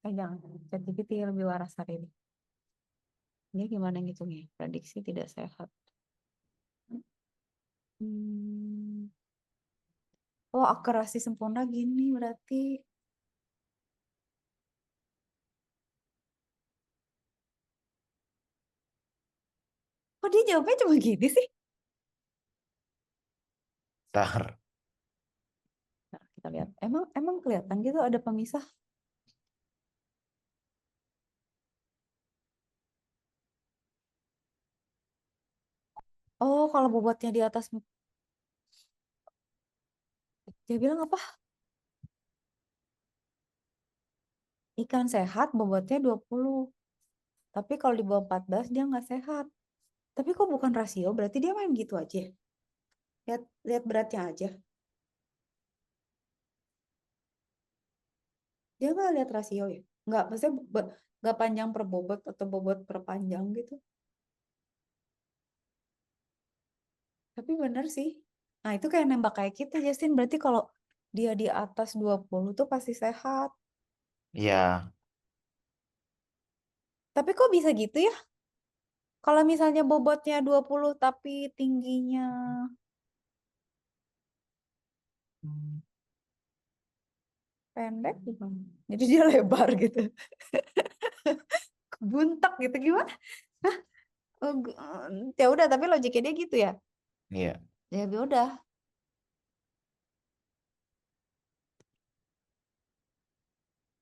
Jangan. ChatGPT lebih waras hari ini. Ini gimana ngitungnya? Prediksi tidak sehat. Oh, akerasi sempurna gini berarti. Kok dia jawabnya cuma gini sih? Tar. Nah, kita lihat. Emang kelihatan gitu ada pemisah. Oh, kalau bobotnya di atas, dia bilang apa? Ikan sehat bobotnya 20. Tapi kalau di bawah 14 dia nggak sehat. Tapi kok bukan rasio, berarti dia main gitu aja. Lihat lihat beratnya aja. Dia nggak lihat rasio ya? Nggak, maksudnya nggak panjang per bobot atau bobot per panjang gitu. Tapi bener sih. Nah, itu kayak nembak kayak kita, Justin. Berarti kalau dia di atas 20 tuh pasti sehat. Ya, Tapi kok bisa gitu ya? Kalau misalnya bobotnya 20 tapi tingginya pendek gimana? Jadi dia lebar gitu. Buntak gitu gimana? Hah? Oh, ya udah, tapi logiknya dia gitu ya. iya. Ya udah.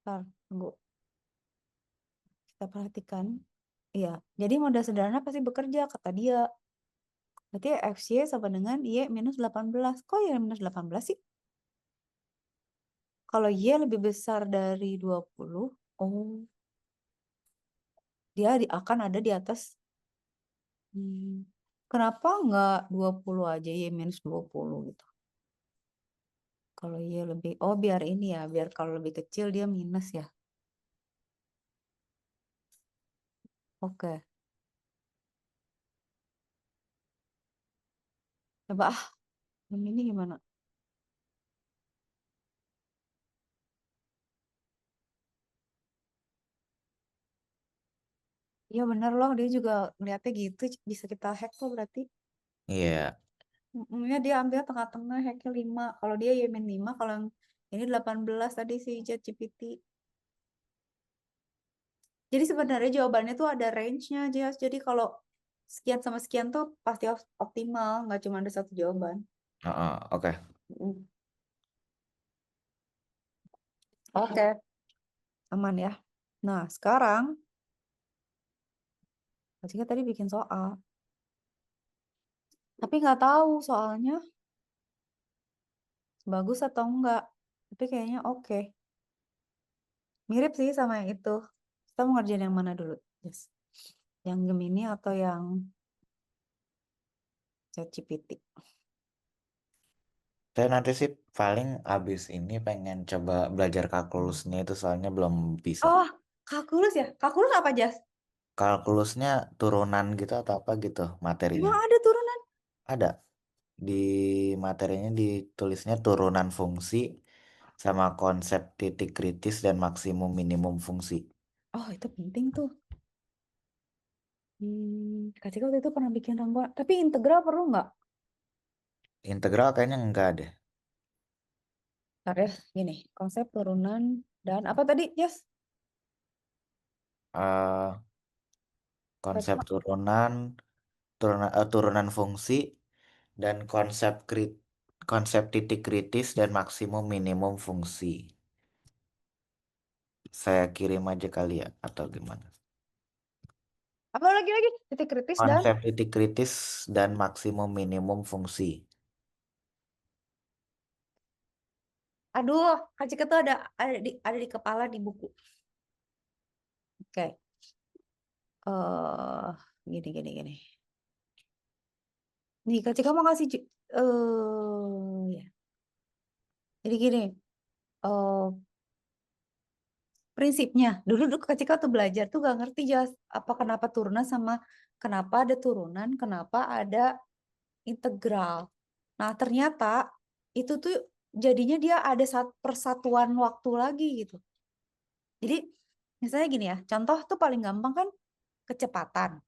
Ntar, tunggu. Kita perhatikan. Iya, jadi modal sederhana pasti bekerja, kata dia. Berarti XY sama dengan Y minus 18. Kok Y minus 18 sih? Kalau Y lebih besar dari 20, oh, dia akan ada di atas. Kenapa nggak 20 aja, Y minus 20 gitu? Kalau Y lebih, oh biar ini ya, biar kalau lebih kecil dia minus ya. Oke, coba yang ini gimana? Iya bener loh, dia juga ngeliatnya gitu, bisa kita hack kok berarti. Iya. Ya dia ambil tengah-tengah, hacknya 5. Kalau dia Y min 5, kalau yang ini 18 tadi si ChatGPT. Jadi sebenarnya jawabannya tuh ada range-nya aja. Jadi kalau sekian sama sekian tuh pasti optimal, nggak cuma ada satu jawaban. Heeh, oke. Mm. Oke, aman ya. Nah, sekarang Kak Cika tadi bikin soal, tapi nggak tahu soalnya bagus atau enggak. Tapi kayaknya oke. Mirip sih sama yang itu. Kita mau ngerjain yang mana dulu? Yes. Yang Gemini atau yang ChatGPT? Saya nanti sih paling abis ini pengen coba belajar kalkulusnya itu soalnya belum bisa. Oh, kalkulus ya? Kalkulus apa, Jas? Kalkulusnya turunan gitu atau apa gitu materinya. Emang ada turunan? Ada. Di materinya ditulisnya turunan fungsi sama konsep titik kritis dan maksimum minimum fungsi. Oh, itu penting tuh. Kak Cika waktu itu pernah bikin rangkuman. Tapi integral perlu nggak? Integral kayaknya enggak deh. Ntar ya, gini. Konsep turunan dan apa tadi, Jas? Eh, konsep Pertama, turunan fungsi dan konsep titik kritis dan maksimum minimum fungsi. Saya kirim aja kali ya atau gimana? apa lagi? Titik kritis dan... Konsep titik kritis dan maksimum minimum fungsi. Aduh, Kak Cika tuh ada di kepala di buku. Oke. Gini. Nih, Kak Cika mau kasih... ya. Jadi gini. eh prinsipnya dulu dulu Kak Cika tuh belajar tuh gak ngerti jelas apa kenapa turunan sama kenapa ada turunan, kenapa ada integral. Nah, ternyata itu tuh jadinya dia ada persatuan waktu lagi gitu. Jadi misalnya gini ya, contoh tuh paling gampang kan kecepatan,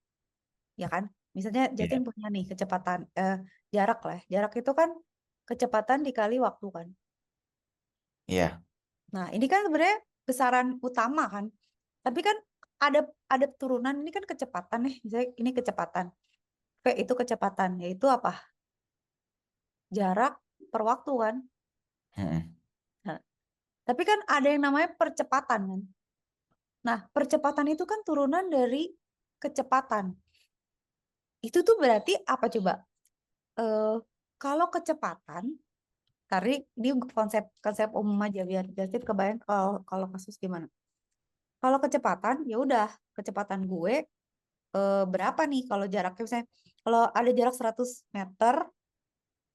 ya kan? Misalnya Iya. Justin punya nih kecepatan jarak lah. Jarak itu kan kecepatan dikali waktu kan. Iya. Nah, ini kan sebenarnya besaran utama kan. Tapi kan ada turunan, ini kan kecepatan nih. Misalnya ini kecepatan. V itu kecepatan, yaitu apa? Jarak per waktu kan. Mm-mm. Nah, tapi kan ada yang namanya percepatan kan. Nah, percepatan itu kan turunan dari kecepatan. Itu tuh berarti apa coba? Kalau kecepatan, tarik ini konsep konsep umum aja biar jadi kebayang kalau kasus gimana. Kalau kecepatan, ya udah kecepatan gue berapa nih kalau jaraknya misalnya kalau ada jarak 100 meter,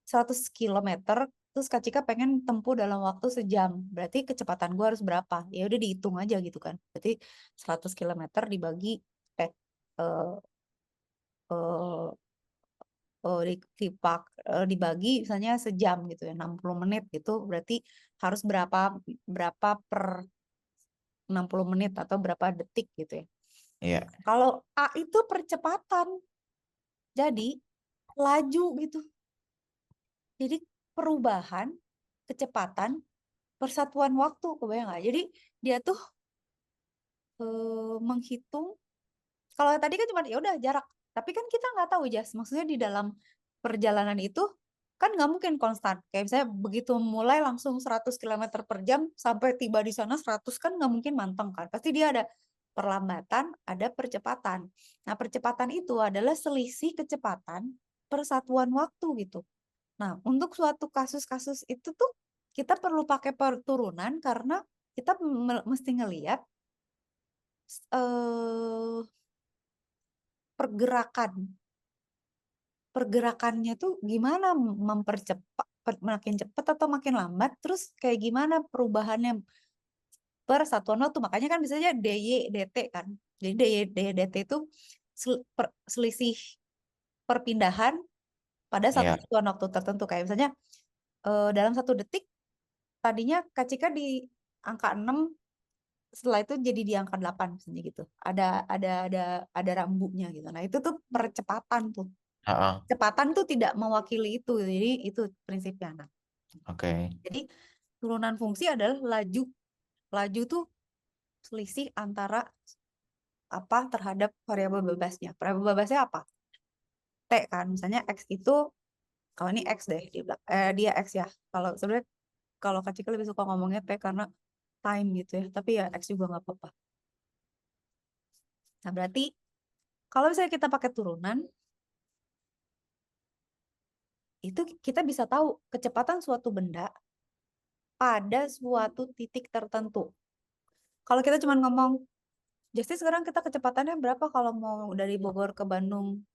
100 kilometer, terus Kak Cika pengen tempuh dalam waktu sejam. Berarti kecepatan gue harus berapa? Ya udah dihitung aja gitu kan. Berarti 100 kilometer dibagi eh eh eh dibagi misalnya sejam gitu ya, 60 menit gitu. Berarti harus berapa berapa per 60 menit atau berapa detik gitu ya. Iya. Kalau A itu percepatan. Jadi laju gitu. Jadi perubahan kecepatan persatuan waktu, kebayang nggak? Jadi dia tuh menghitung. Kalau tadi kan cuma ya udah jarak, tapi kan kita nggak tahu Jas. Maksudnya di dalam perjalanan itu kan nggak mungkin konstan. Kayak misalnya begitu mulai langsung 100 km per jam sampai tiba di sana 100 kan nggak mungkin manteng kan. Pasti dia ada perlambatan, ada percepatan. Nah, percepatan itu adalah selisih kecepatan persatuan waktu gitu. Nah, untuk suatu kasus-kasus itu tuh kita perlu pakai perturunan karena kita mesti ngelihat eh, pergerakan pergerakannya tuh gimana mempercepat makin cepat atau makin lambat, terus kayak gimana perubahannya per satuan waktu. Makanya kan misalnya DY DT kan. Jadi DY DT itu selisih perpindahan pada satu Iya. satuan waktu tertentu. Kayak misalnya dalam 1 detik tadinya Kak Cika di angka 6, setelah itu jadi di angka 8 misalnya gitu. Ada rambunya gitu. Nah, itu tuh percepatan tuh. Heeh. Kecepatan tuh tidak mewakili itu. Jadi itu prinsipnya. Nah, Oke. jadi turunan fungsi adalah laju. Laju tuh selisih antara apa terhadap variabel bebasnya. Variabel bebasnya apa? T kan. Misalnya X itu, kalau ini X deh, dia X ya. Kalau sebenarnya kalau Kak Cika lebih suka ngomongnya T karena time gitu ya. Tapi ya X juga nggak apa-apa. Nah, berarti kalau misalnya kita pakai turunan, itu kita bisa tahu kecepatan suatu benda pada suatu titik tertentu. Kalau kita cuma ngomong, Justi sekarang kita kecepatannya berapa kalau mau dari Bogor ke Bandung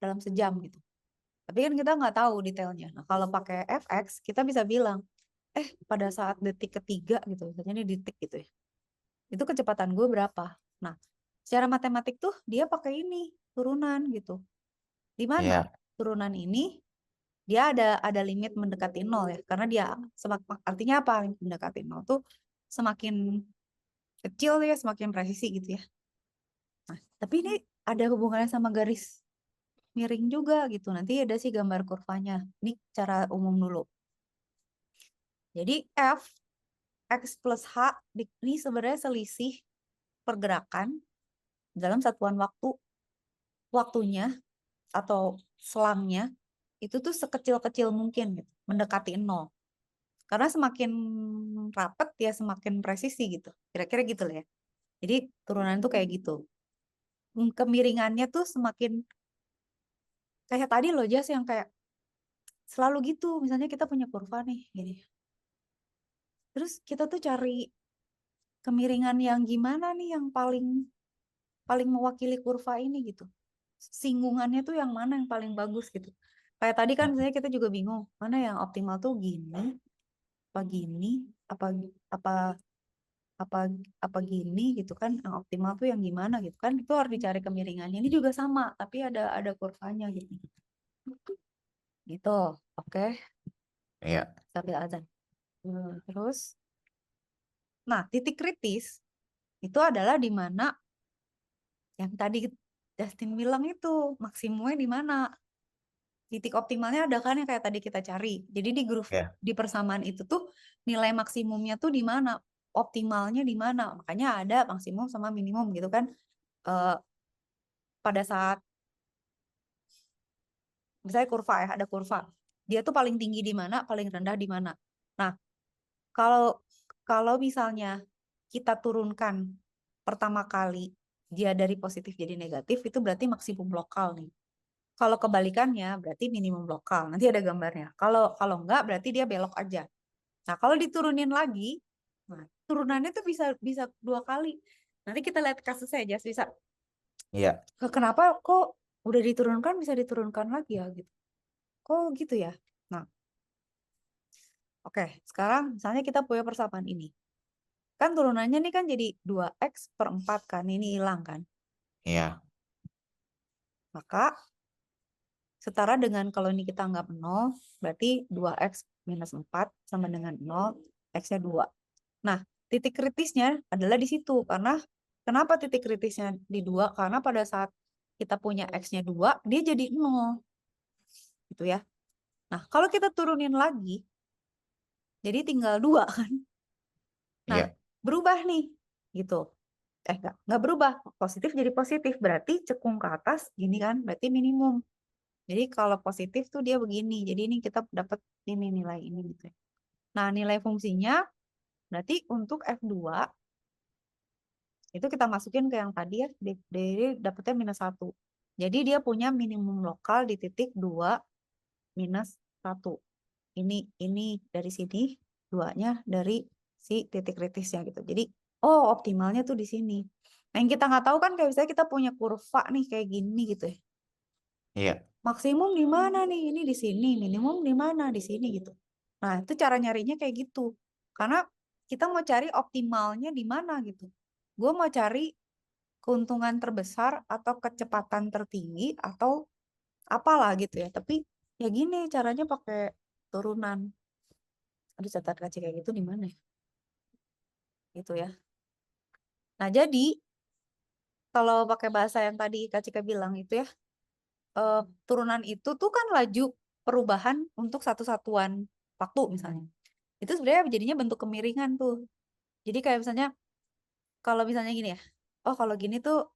dalam sejam gitu. Tapi kan kita nggak tahu detailnya. Nah, kalau pakai FX, kita bisa bilang, pada saat detik ketiga gitu, misalnya ini detik gitu ya, itu kecepatan gue berapa. Nah, secara matematik tuh dia pakai ini, turunan gitu. Di mana Iya. turunan ini dia ada limit mendekati nol ya, karena dia artinya apa limit mendekati nol tuh semakin kecil ya semakin presisi gitu ya. Nah, tapi ini ada hubungannya sama garis miring juga gitu. Nanti ada sih gambar kurvanya. Ini cara umum dulu. Jadi F X plus H ini sebenarnya selisih pergerakan dalam satuan waktunya atau selangnya itu tuh sekecil-kecil mungkin gitu, mendekati nol. Karena semakin rapat ya semakin presisi gitu. Kira-kira gitu lah ya. Jadi turunan tuh kayak gitu. Kemiringannya tuh semakin kayak tadi loh Jas yang kayak selalu gitu. Misalnya kita punya kurva nih gini. Terus kita tuh cari kemiringan yang gimana nih yang paling paling mewakili kurva ini gitu. Singgungannya tuh yang mana yang paling bagus gitu. Kayak tadi kan misalnya kita juga bingung, mana yang optimal tuh gini, apa apa apa apa gini gitu kan. Yang optimal tuh yang gimana gitu kan. Itu harus dicari kemiringannya. Ini juga sama, tapi ada kurvanya gitu. Gitu. Oke, Iya. sambil azan. Terus nah, titik kritis itu adalah di mana yang tadi Justin bilang itu maksimumnya di mana. titik optimalnya ada kan yang kayak tadi kita cari. Jadi di Ya. di persamaan itu tuh nilai maksimumnya tuh di mana, optimalnya di mana. Makanya ada maksimum sama minimum gitu kan. Eh, pada saat misalnya kurva ya, ada kurva. Dia tuh paling tinggi di mana, paling rendah di mana. Nah, kalau kalau misalnya kita turunkan pertama kali dia dari positif jadi negatif, itu berarti maksimum lokal nih. Kalau kebalikannya berarti minimum lokal. Nanti ada gambarnya. Kalau kalau enggak berarti dia belok aja. Nah, kalau diturunin lagi, nah, turunannya tuh bisa bisa 2 kali. Nanti kita lihat kasusnya aja bisa. Iya. Kenapa kok udah diturunkan bisa diturunkan lagi ya gitu. Kok gitu ya? Nah, oke, sekarang misalnya kita punya persamaan ini. Kan turunannya nih kan jadi 2x/4 kan. Ini hilang kan. Iya. Maka setara dengan kalau ini kita anggap 0, berarti 2x minus 4 sama dengan 0, x-nya 2. Nah, titik kritisnya adalah di situ. Karena kenapa titik kritisnya di 2? Karena pada saat kita punya x-nya 2, dia jadi 0. Gitu ya. Nah, kalau kita turunin lagi, jadi tinggal 2 kan. Nah, Iya. berubah nih. Gitu. Nggak berubah. Positif jadi positif. Berarti cekung ke atas, gini kan. Berarti minimum. Jadi kalau positif tuh dia begini. Jadi ini kita dapat ini nilai ini gitu ya. Nah, nilai fungsinya berarti untuk F2 itu kita masukin ke yang tadi ya. Dari dapatnya -1. Jadi dia punya minimum lokal di titik 2 minus 1. Ini dari sini, 2-nya dari si titik kritisnya gitu. Jadi, oh optimalnya tuh di sini. Nah, yang kita nggak tahu kan kayak misalnya kita punya kurva nih kayak gini gitu ya. Iya. Maksimum di mana nih? Ini di sini. Minimum di mana? Di sini gitu. Nah, itu cara nyarinya kayak gitu. Karena kita mau cari optimalnya di mana gitu. Gue mau cari keuntungan terbesar atau kecepatan tertinggi atau apalah gitu ya. Tapi ya gini caranya pakai turunan. Aduh, catat kaca kayak gitu di mana ya? Gitu ya. Nah, jadi kalau pakai bahasa yang tadi Kak Cika bilang itu ya, turunan itu tuh kan laju perubahan untuk satu satuan waktu misalnya. Itu sebenarnya jadinya bentuk kemiringan tuh. Jadi kayak misalnya kalau misalnya gini ya, oh kalau gini tuh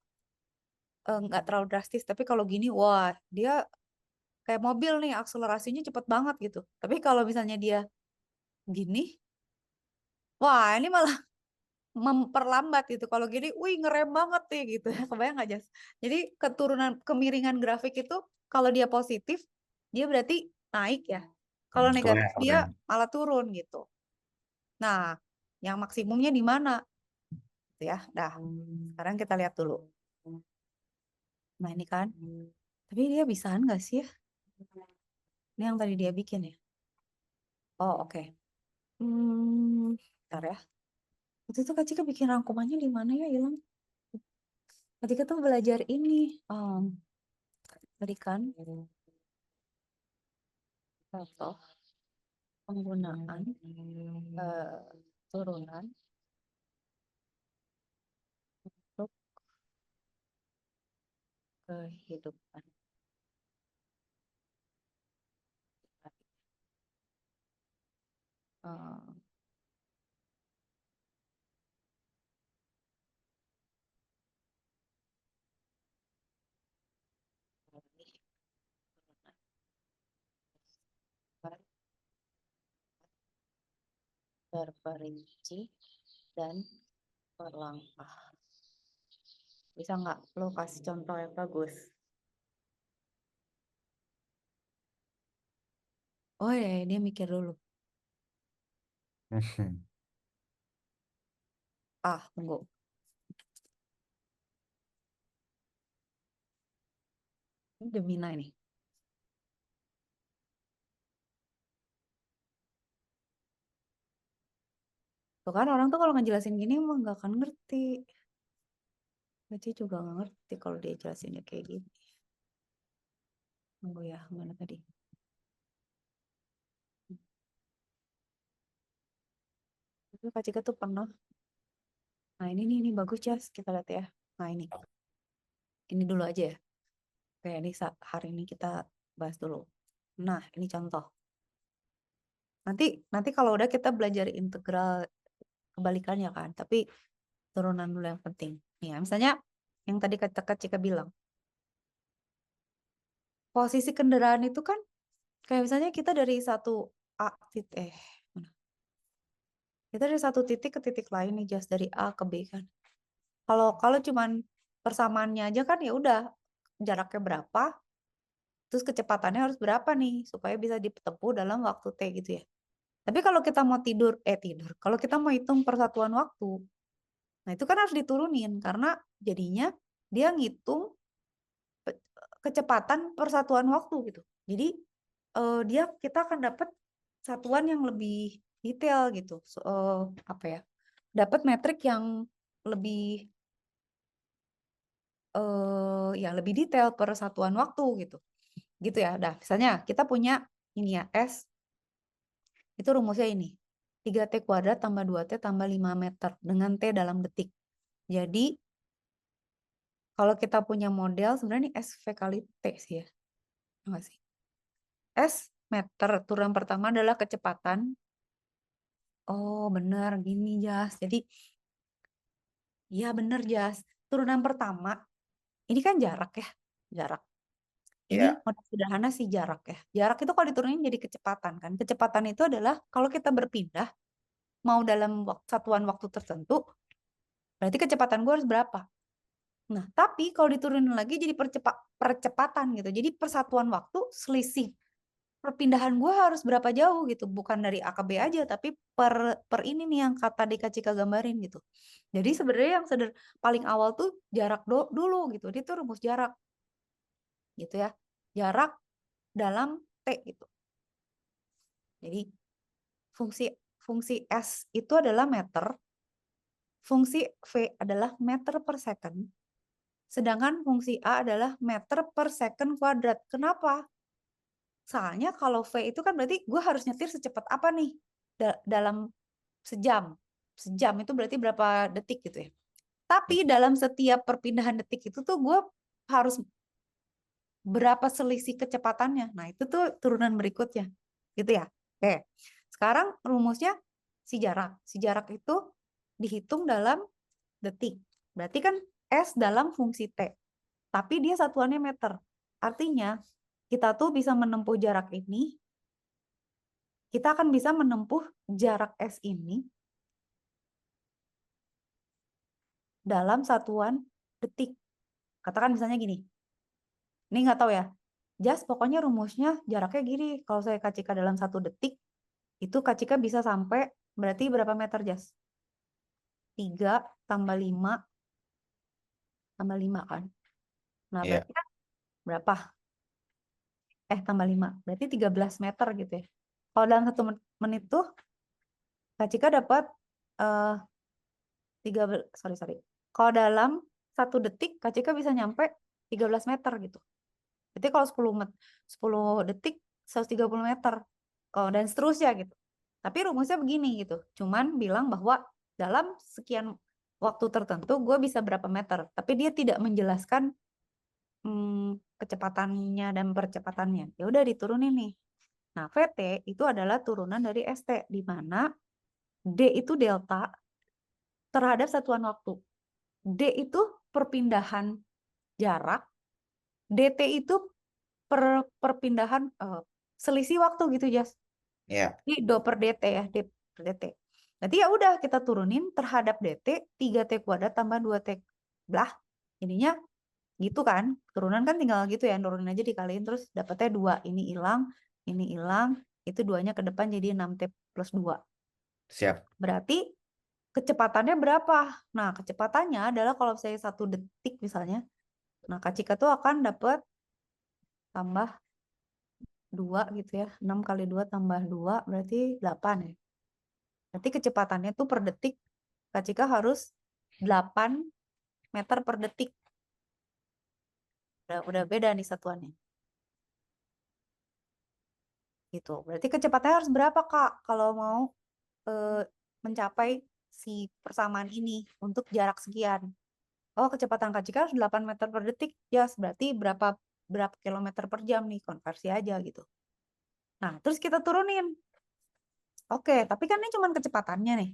nggak terlalu drastis, tapi kalau gini, wah dia kayak mobil nih akselerasinya cepet banget gitu. Tapi kalau misalnya dia gini, wah ini malah memperlambat gitu. Kalau gini, wih ngerem banget nih gitu. Kebayang nggak Jas? Jadi keturunan kemiringan grafik itu kalau dia positif, dia berarti naik ya. Kalau negatif Kebayang, dia kebayang. malah turun gitu. Nah, yang maksimumnya di mana? Gitu ya. Dah, sekarang kita lihat dulu. Nah ini kan, tapi dia bisaan nggak sih ya? Ini yang tadi dia bikin ya. Oh oke. Bentar ya. Itu tuh Kak Cika bikin rangkumannya di mana ya hilang? Kak Cika tuh belajar ini. Tadi kan contoh penggunaan turunan untuk kehidupan. Eh, terperinci dan berlangkah. Bisa nggak lo kasih contoh yang bagus? Oh ya, dia mikir dulu. Tunggu. Ini Gemini nih. Tuh kan orang tuh kalau ngejelasin gini emang nggak akan ngerti. Baca juga nggak ngerti kalau dia jelasinnya kayak gini. Tunggu ya, mana tadi? Itu Kak Cika tuh pernah. Nah ini nih, ini bagus Jas. Kita lihat ya. Nah ini. Ini dulu aja ya. Kayak ini hari ini kita bahas dulu. Nah, ini contoh. Nanti kalau udah kita belajar integral kebalikannya kan, tapi turunan dulu yang penting. Nih, ya, misalnya yang tadi Kak Cika bilang, posisi kendaraan itu kan kayak misalnya kita dari satu A titik mana? Kita dari satu titik ke titik lain nih, just dari A ke B kan. Kalau cuman persamaannya aja kan ya udah jaraknya berapa, terus kecepatannya harus berapa nih supaya bisa ditempuh dalam waktu T gitu ya. Tapi kalau kita mau tidur, kalau kita mau hitung persatuan waktu, nah itu kan harus diturunin karena jadinya dia ngitung kecepatan persatuan waktu gitu. Jadi kita akan dapat satuan yang lebih detail gitu. Apa ya? Dapat metrik yang lebih ya lebih detail per satuan waktu gitu. Gitu ya. Nah, misalnya kita punya ini ya, S itu rumusnya ini. 3T kuadrat tambah 2T tambah 5 meter dengan T dalam detik. Jadi kalau kita punya model sebenarnya ini SV kali T sih ya. Enggak sih? S meter, turunan pertama adalah kecepatan. Oh, benar gini, Jas. Jadi ya benar, Jas. Turunan pertama ini kan jarak ya. Jarak. Ini Ya, model sederhana sih jarak ya. Jarak itu kalau diturunin jadi kecepatan kan. Kecepatan itu adalah kalau kita berpindah mau dalam satuan waktu tertentu, berarti kecepatan gue harus berapa? Nah, tapi kalau diturunin lagi jadi percepatan gitu. Jadi persatuan waktu selisih perpindahan gue harus berapa jauh gitu. Bukan dari A ke B aja, tapi per ini nih yang kata Deka Cika gambarin gitu. Jadi sebenarnya yang paling awal tuh jarak dulu gitu. Itu rumus jarak gitu ya. Jarak dalam T gitu. Jadi fungsi S itu adalah meter, fungsi V adalah meter per second, sedangkan fungsi A adalah meter per second kuadrat. Kenapa? Soalnya kalau V itu kan berarti gue harus nyetir secepat apa nih dalam sejam. Sejam itu berarti berapa detik gitu ya. Tapi dalam setiap perpindahan detik itu tuh gue harus berapa selisih kecepatannya. Nah, itu tuh turunan berikutnya. Gitu ya. Oke. Sekarang rumusnya si jarak. Si jarak itu dihitung dalam detik. Berarti kan S dalam fungsi T. Tapi dia satuannya meter. Artinya, kita tuh bisa menempuh jarak ini. Kita akan bisa menempuh jarak S ini dalam satuan detik. Katakan misalnya gini. Ini nggak tahu ya. Just pokoknya rumusnya jaraknya gini. Kalau saya kacika dalam 1 detik, itu kacika bisa sampai berarti berapa meter, Jas? 3 tambah 5 tambah 5 kan. Nah, iya. berarti kan berapa? Tambah 5. Berarti 13 meter gitu ya. Kalau dalam 1 menit tuh kacika dapat 13, sorry. Kalau dalam 1 detik kacika bisa nyampe 13 meter gitu. Berarti kalau 10 detik 130 meter. Oh, dan seterusnya gitu. Tapi rumusnya begini gitu. Cuman bilang bahwa dalam sekian waktu tertentu gue bisa berapa meter. Tapi dia tidak menjelaskan kecepatannya dan percepatannya. Ya udah diturunin nih. Nah, VT itu adalah turunan dari ST di mana D itu delta terhadap satuan waktu. D itu perpindahan jarak, DT itu perpindahan selisih waktu gitu, Jas. Iya. Jadi do per dt ya, d per dt. Nanti ya udah kita turunin terhadap dt 3t kuadrat tambah 2t belah. Ininya gitu kan. Turunan kan tinggal gitu ya, turunin aja dikaliin terus dapatnya 2. Ini hilang, itu 2-nya ke depan jadi 6t plus 2. Siap. Berarti kecepatannya berapa? Nah, kecepatannya adalah kalau saya 1 detik misalnya. Nah, Kak Cika tuh akan dapat tambah 2 gitu ya. 6 kali 2 tambah 2 berarti 8 ya. Berarti kecepatannya tuh per detik Kak Cika harus 8 meter per detik. Udah beda nih satuannya. Gitu. Berarti kecepatannya harus berapa, Kak? Kalau mau mencapai si persamaan ini untuk jarak sekian. Oh, kecepatan Kak Cika harus 8 meter per detik. Ya, berarti berapa kilometer per jam nih, konversi aja gitu. Nah, terus kita turunin. Oke, tapi kan ini cuma kecepatannya nih.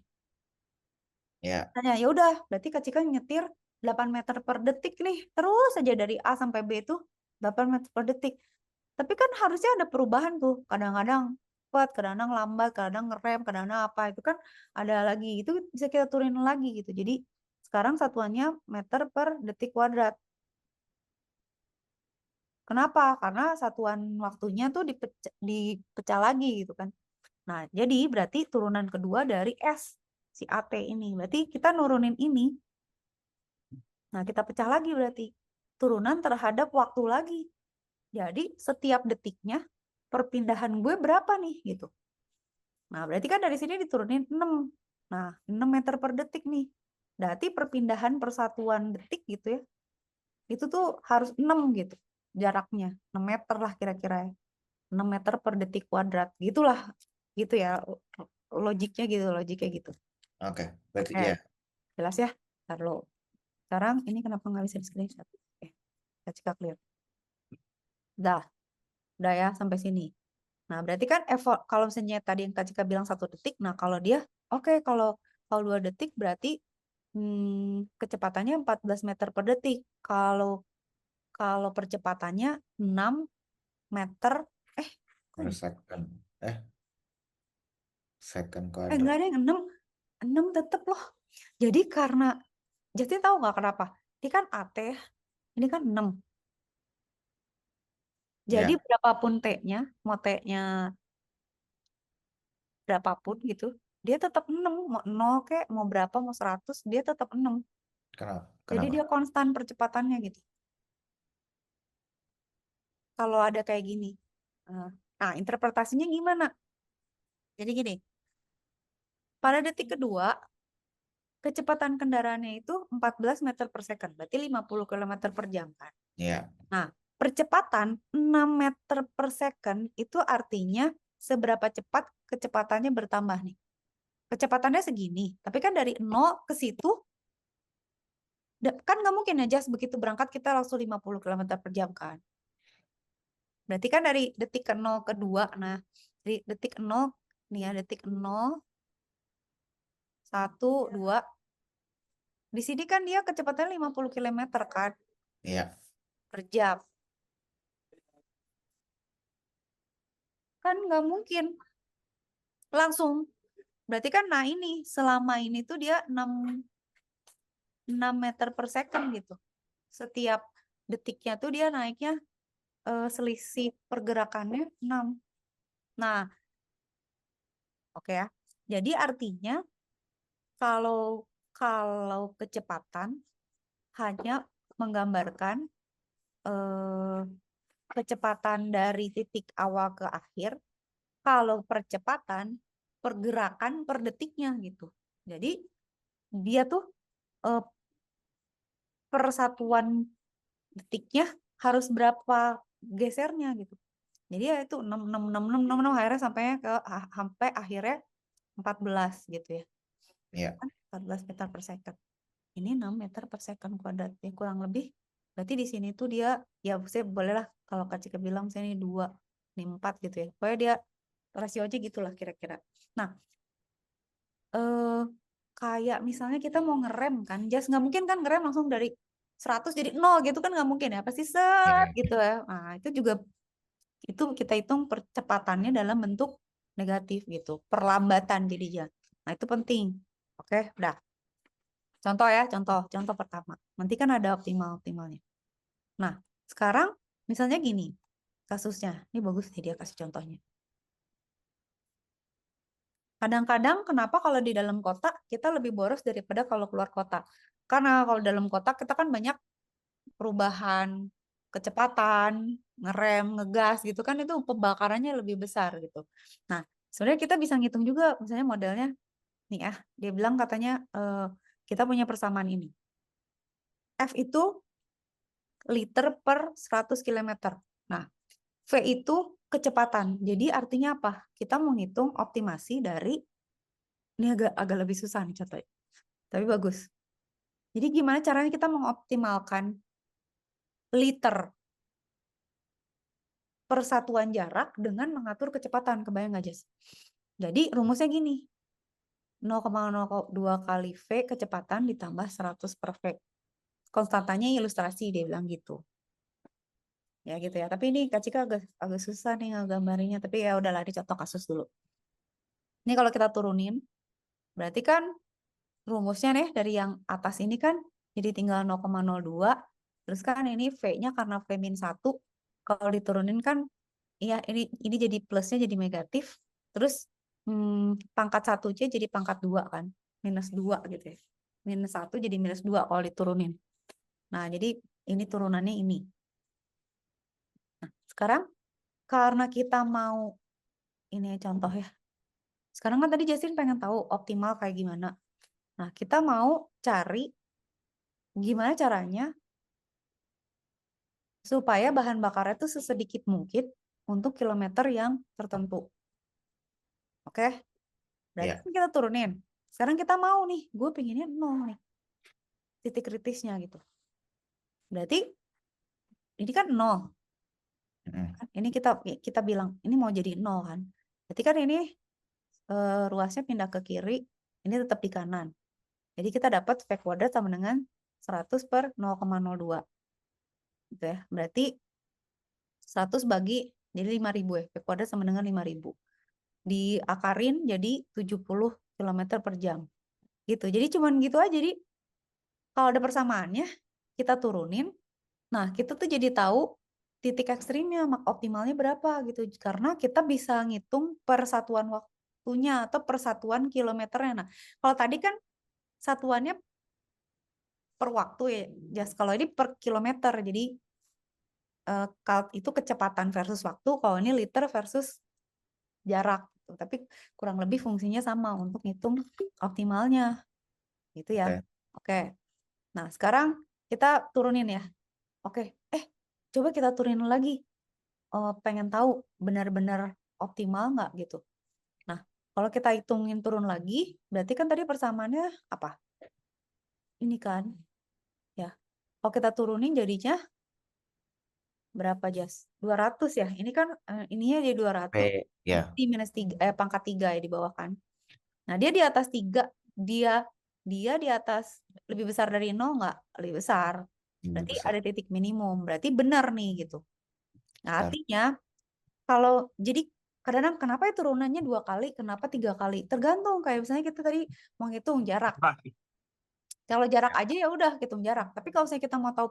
Ya, Tanya, ya udah, berarti Kak Cika nyetir 8 meter per detik nih. Terus aja dari A sampai B itu 8 meter per detik. Tapi kan harusnya ada perubahan tuh. Kadang-kadang cepat, kadang-kadang lambat, kadang ngerem, kadang-kadang apa. Itu kan ada lagi. Itu bisa kita turunin lagi gitu. Jadi sekarang satuannya meter per detik kuadrat. Kenapa? Karena satuan waktunya tuh dipecah lagi gitu kan. Nah, jadi berarti turunan kedua dari S, si AT ini. Berarti kita nurunin ini. Nah, kita pecah lagi berarti. Turunan terhadap waktu lagi. Jadi, setiap detiknya perpindahan gue berapa nih gitu. Nah, berarti kan dari sini diturunin 6. Nah, 6 meter per detik nih. Berarti perpindahan persatuan detik gitu ya. Itu tuh harus 6 gitu jaraknya. 6 meter lah kira-kira ya. 6 meter per detik kuadrat. Gitulah. Gitu ya. Logiknya gitu. oke. Berarti Oke, ya, jelas ya? Ntar lo. Sekarang ini kenapa nggak bisa di screenshot? Oke, kita cek clear. Udah ya sampai sini. Nah, berarti kan kalau misalnya tadi yang Kak Cika bilang 1 detik, nah kalau dia, oke, kalau 2 detik berarti kecepatannya 14 meter per detik. Kalau kalau percepatannya 6 meter, kok per ini? second. Second Enggak kuadrat. ada yang 6 tetep loh. Jadi karena, jadi tahu nggak kenapa? Ini kan AT, ini kan 6. Jadi Ya, berapapun T-nya, mau T-nya berapapun gitu, dia tetap 6. Mau 0 kek, mau berapa, mau 100, dia tetap 6. kenapa? Jadi Kenapa? dia konstan percepatannya gitu. Kalau ada kayak gini. Nah, interpretasinya gimana? Jadi gini, pada detik kedua, kecepatan kendaraannya itu 14 meter per second, berarti 50 km per jam kan. Ya, Nah, percepatan 6 meter per second itu artinya seberapa cepat kecepatannya bertambah nih. Kecepatannya segini, tapi kan dari 0 ke situ, kan nggak mungkin ya, just begitu berangkat kita langsung 50 km per jam kan. Berarti kan dari detik ke 0 ke 2, nah dari detik 0, nih ya, detik 0, 1, 2, di sini kan dia kecepatannya 50 km kan ya, per jam. Kan nggak mungkin langsung. Berarti kan, nah ini, selama ini tuh dia 6 meter per second gitu. Setiap detiknya tuh dia naiknya selisih pergerakannya 6. Nah, oke ya. Jadi artinya kalau kalau kecepatan hanya menggambarkan eh, kecepatan dari titik awal ke akhir, kalau percepatan pergerakan per detiknya gitu. Jadi dia tuh eh, persatuan detiknya harus berapa gesernya gitu. Jadi ya itu 6 6 6 6 6 6 akhirnya sampai akhirnya 14 gitu ya. ya, Kan 14 meter per second. Ini 6 meter per second kuadrat ya, kurang lebih. Berarti di sini tuh dia, ya saya bolehlah kalau Kak Cika bilang saya ini 2, ini 4 gitu ya. Pokoknya dia rasio aja gitulah kira-kira. Nah, eh kayak misalnya kita mau ngerem kan, just nggak mungkin kan ngerem langsung dari 100 jadi 0 gitu kan, nggak mungkin ya. Pasti set ya. gitu ya. Nah, itu juga, itu kita hitung percepatannya dalam bentuk negatif gitu. Perlambatan jadinya. Nah, itu penting. Oke, udah. Contoh ya, contoh pertama. Nanti kan ada optimalnya. Nah, sekarang misalnya gini kasusnya. Ini bagus nih dia kasih contohnya. Kadang-kadang kenapa kalau di dalam kota kita lebih boros daripada kalau keluar kota? Karena kalau dalam kota kita kan banyak perubahan kecepatan, ngerem, ngegas gitu kan, itu pembakarannya lebih besar gitu. Nah, sebenarnya kita bisa ngitung juga misalnya modelnya nih ya. Dia bilang katanya kita punya persamaan ini. F itu liter per 100 km. Nah, V itu kecepatan. Jadi artinya apa? Kita mau ngitung optimasi dari, ini agak lebih susah nih contohnya. Tapi bagus. Jadi gimana caranya kita mengoptimalkan liter persatuan jarak dengan mengatur kecepatan. Kebayang nggak, Jas? Jadi rumusnya gini, 0,02 kali V kecepatan ditambah 100 per V. Konstantanya ilustrasi, dia bilang gitu. Ya gitu ya. Tapi ini Kak Cika agak susah nih ngegambarinnya. Tapi ya udahlah, dicontoh kasus dulu. Ini kalau kita turunin, berarti kan rumusnya nih dari yang atas ini kan jadi tinggal 0,02. Terus kan ini V-nya karena V-1. Kalau diturunin kan, ya ini jadi plusnya jadi negatif. Terus pangkat 1C jadi pangkat 2 kan. -2 gitu ya. -1 jadi -2 kalau diturunin. Nah, jadi ini turunannya ini. Nah, sekarang karena kita mau, ini contoh ya. Sekarang kan tadi Justin pengen tahu optimal kayak gimana. Nah, kita mau cari gimana caranya supaya bahan bakarnya itu sesedikit mungkin untuk kilometer yang tertentu. Oke? Berarti Ya. kan kita turunin. Sekarang kita mau nih, gue pengennya 0 nih. Titik kritisnya gitu. Berarti ini kan 0. Ini kita bilang ini mau jadi 0 kan. Berarti kan ini ruasnya pindah ke kiri, ini tetap di kanan. Jadi kita dapat V kuadrat sama dengan 100 per 0,02. Gitu ya. Berarti 100 bagi, jadi 5.000 ya. V kuadrat sama dengan 5.000. Diakarin jadi 70 km per jam. Gitu. Jadi cuman gitu aja. Jadi kalau ada persamaannya, kita turunin. Nah, kita tuh jadi tahu titik ekstrimnya, optimalnya berapa gitu. Karena kita bisa ngitung persatuan waktunya atau persatuan kilometernya. Nah, kalau tadi kan satuannya per waktu ya. Kalau ini per kilometer. Jadi itu kecepatan versus waktu. Kalau ini liter versus jarak. Tapi kurang lebih fungsinya sama untuk ngitung optimalnya. Gitu ya. Oke. Nah, sekarang kita turunin ya. Oke. Coba kita turunin lagi. Pengen tahu benar-benar optimal nggak gitu. Nah, kalau kita hitungin turun lagi, berarti kan tadi persamaannya apa? Ini kan. Ya. Kalau kita turunin jadinya berapa, Jas? 200 ya. Ini kan ininya jadi 200. Ya. Di -3, pangkat 3 ya di bawah kan. Nah, dia di atas 3. Dia di atas lebih besar dari 0 nggak? Lebih besar. Berarti ada titik minimum. Berarti benar nih gitu. Nah, artinya kalau jadi kadang-kadang kenapa ya turunannya 2 kali, kenapa 3 kali? Tergantung, kayak misalnya kita tadi mau ngitung jarak. Kalau jarak aja ya udah hitung jarak. Tapi kalau misalnya kita mau tahu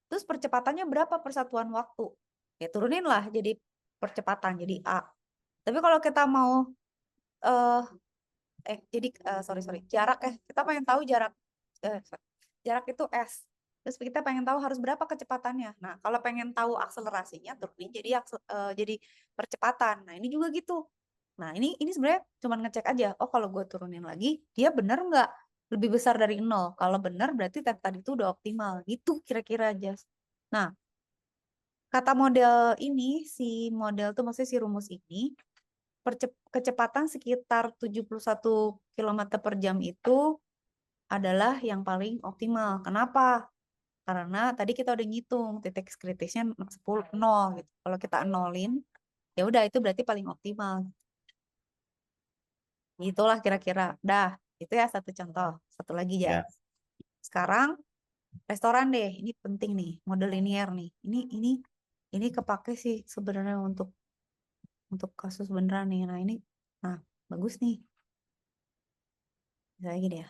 terus percepatannya berapa persatuan waktu, ya turunin lah jadi percepatan jadi A. Tapi kalau kita mau jarak kita pengen tahu jarak itu S. Terus kita pengen tahu harus berapa kecepatannya. Nah, kalau pengen tahu akselerasinya turunin jadi percepatan. Nah, ini juga gitu. Nah, ini sebenarnya cuma ngecek aja. Oh, kalau gue turunin lagi, dia bener nggak lebih besar dari 0? Kalau bener berarti tadi itu udah optimal. Gitu kira-kira aja. Nah, kata model ini, si model tuh maksudnya si rumus ini, kecepatan sekitar 71 km per jam itu adalah yang paling optimal. Kenapa? Karena tadi kita udah ngitung titik kritisnya 0 gitu. Kalau kita nolin, ya udah itu berarti paling optimal. Itulah kira-kira. Dah, itu ya satu contoh. Satu lagi ya. Sekarang restoran deh. Ini penting nih, model linear nih. Ini kepake sih sebenarnya untuk kasus beneran nih. Nah, bagus nih. Misalnya gini ya.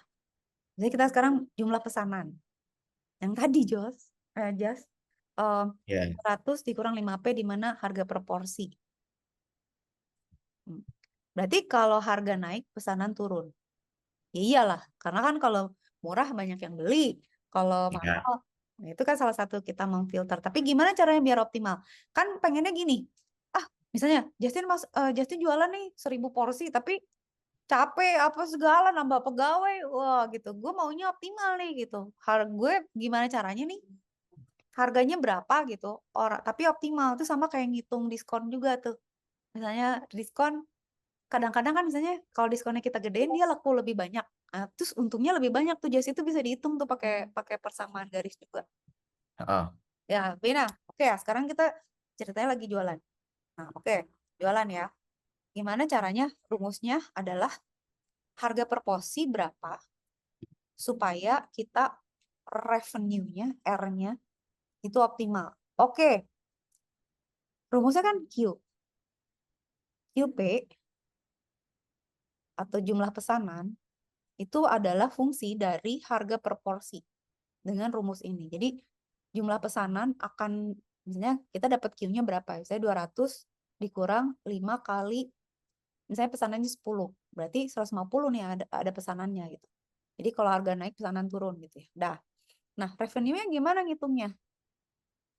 Jadi kita sekarang jumlah pesanan. Yang tadi Jas, 100 dikurang 5P di mana harga proporsi. Berarti kalau harga naik, pesanan turun. Ya iyalah, karena kan kalau murah banyak yang beli. Kalau mahal, nah itu kan salah satu kita memfilter. Tapi gimana caranya biar optimal? Kan pengennya gini, misalnya Justin jualan nih 1.000 porsi, tapi capek apa segala nambah pegawai, wah gitu. Gue maunya optimal nih gitu. Gue gimana caranya nih? Harganya berapa gitu, tapi optimal. Itu sama kayak ngitung diskon juga tuh. Misalnya diskon, kadang-kadang kan misalnya kalau diskonnya kita gedein dia laku lebih banyak. Nah, terus untungnya lebih banyak tuh, Jas, itu bisa dihitung tuh pakai persamaan garis juga. Ya, Bina. Oke ya, sekarang kita ceritanya lagi jualan. Nah, oke, jualan ya. Gimana caranya? Rumusnya adalah harga per porsi berapa supaya kita revenue-nya, R-nya itu optimal. Oke, rumusnya kan QP atau jumlah pesanan itu adalah fungsi dari harga per porsi dengan rumus ini. Jadi jumlah pesanan akan, misalnya kita dapat Q-nya berapa? Misalnya 200 dikurang 5 kali, misalnya pesanannya 10, berarti 150 nih ada pesanannya gitu. Jadi kalau harga naik pesanan turun gitu ya. Dah. Nah, revenue-nya gimana ngitungnya?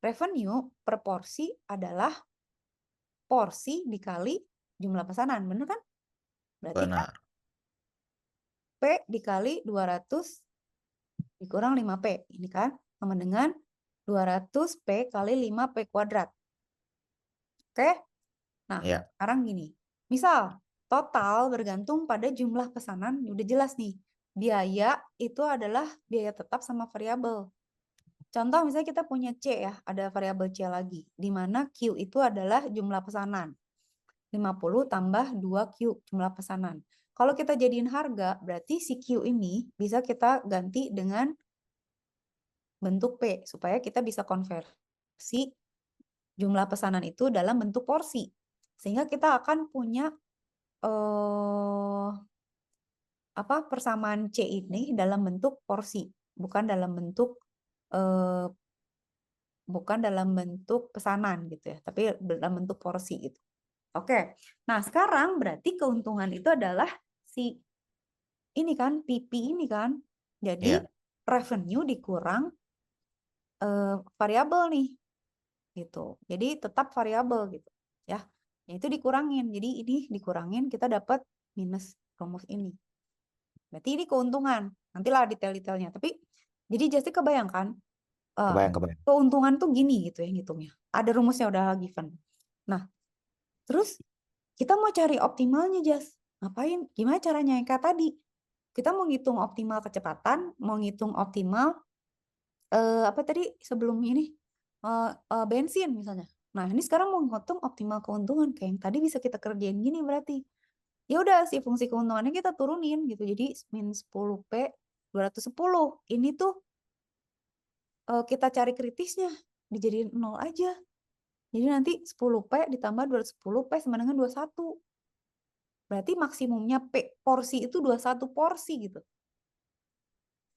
Revenue per porsi adalah porsi dikali jumlah pesanan, bener kan? Berarti kan Benar. P dikali 200 dikurang 5P. Ini kan sama dengan 200P kali 5P kuadrat. Oke? Nah, Ya. sekarang gini. Misal, total bergantung pada jumlah pesanan, udah jelas nih. Biaya itu adalah biaya tetap sama variabel. Contoh misalnya kita punya C ya, ada variabel C lagi, di mana Q itu adalah jumlah pesanan. 50 tambah 2Q jumlah pesanan. Kalau kita jadiin harga, berarti si Q ini bisa kita ganti dengan bentuk P, supaya kita bisa konversi jumlah pesanan itu dalam bentuk porsi. Sehingga kita akan punya persamaan C ini dalam bentuk porsi, bukan dalam bentuk pesanan gitu ya, tapi dalam bentuk porsi gitu. Oke, nah sekarang berarti keuntungan itu adalah si ini kan, PP ini kan. Jadi Iya. revenue dikurang variabel nih, gitu. Jadi tetap variabel gitu, ya. Itu dikurangin. Jadi ini dikurangin, kita dapat minus rumus ini. Berarti ini keuntungan. Nantilah detail-detailnya. Tapi jadi just kebayangkan Kebayang. keuntungan tuh gini gitu ya ngitungnya. Ada rumusnya udah given. Nah, terus kita mau cari optimalnya, Jas. Ngapain? Gimana caranya? Yang kayak tadi. Kita mau ngitung optimal kecepatan, mau ngitung optimal apa tadi sebelum ini bensin misalnya. Nah, ini sekarang mau ngitung optimal keuntungan. Kayak yang tadi bisa kita kerjain gini berarti. Ya udah si fungsi keuntungannya kita turunin gitu. Jadi min 10P 210. Ini tuh kita cari kritisnya dijadiin 0 aja. Jadi nanti 10P ditambah 210P sama dengan 21. Berarti maksimumnya P porsi itu 21 porsi gitu.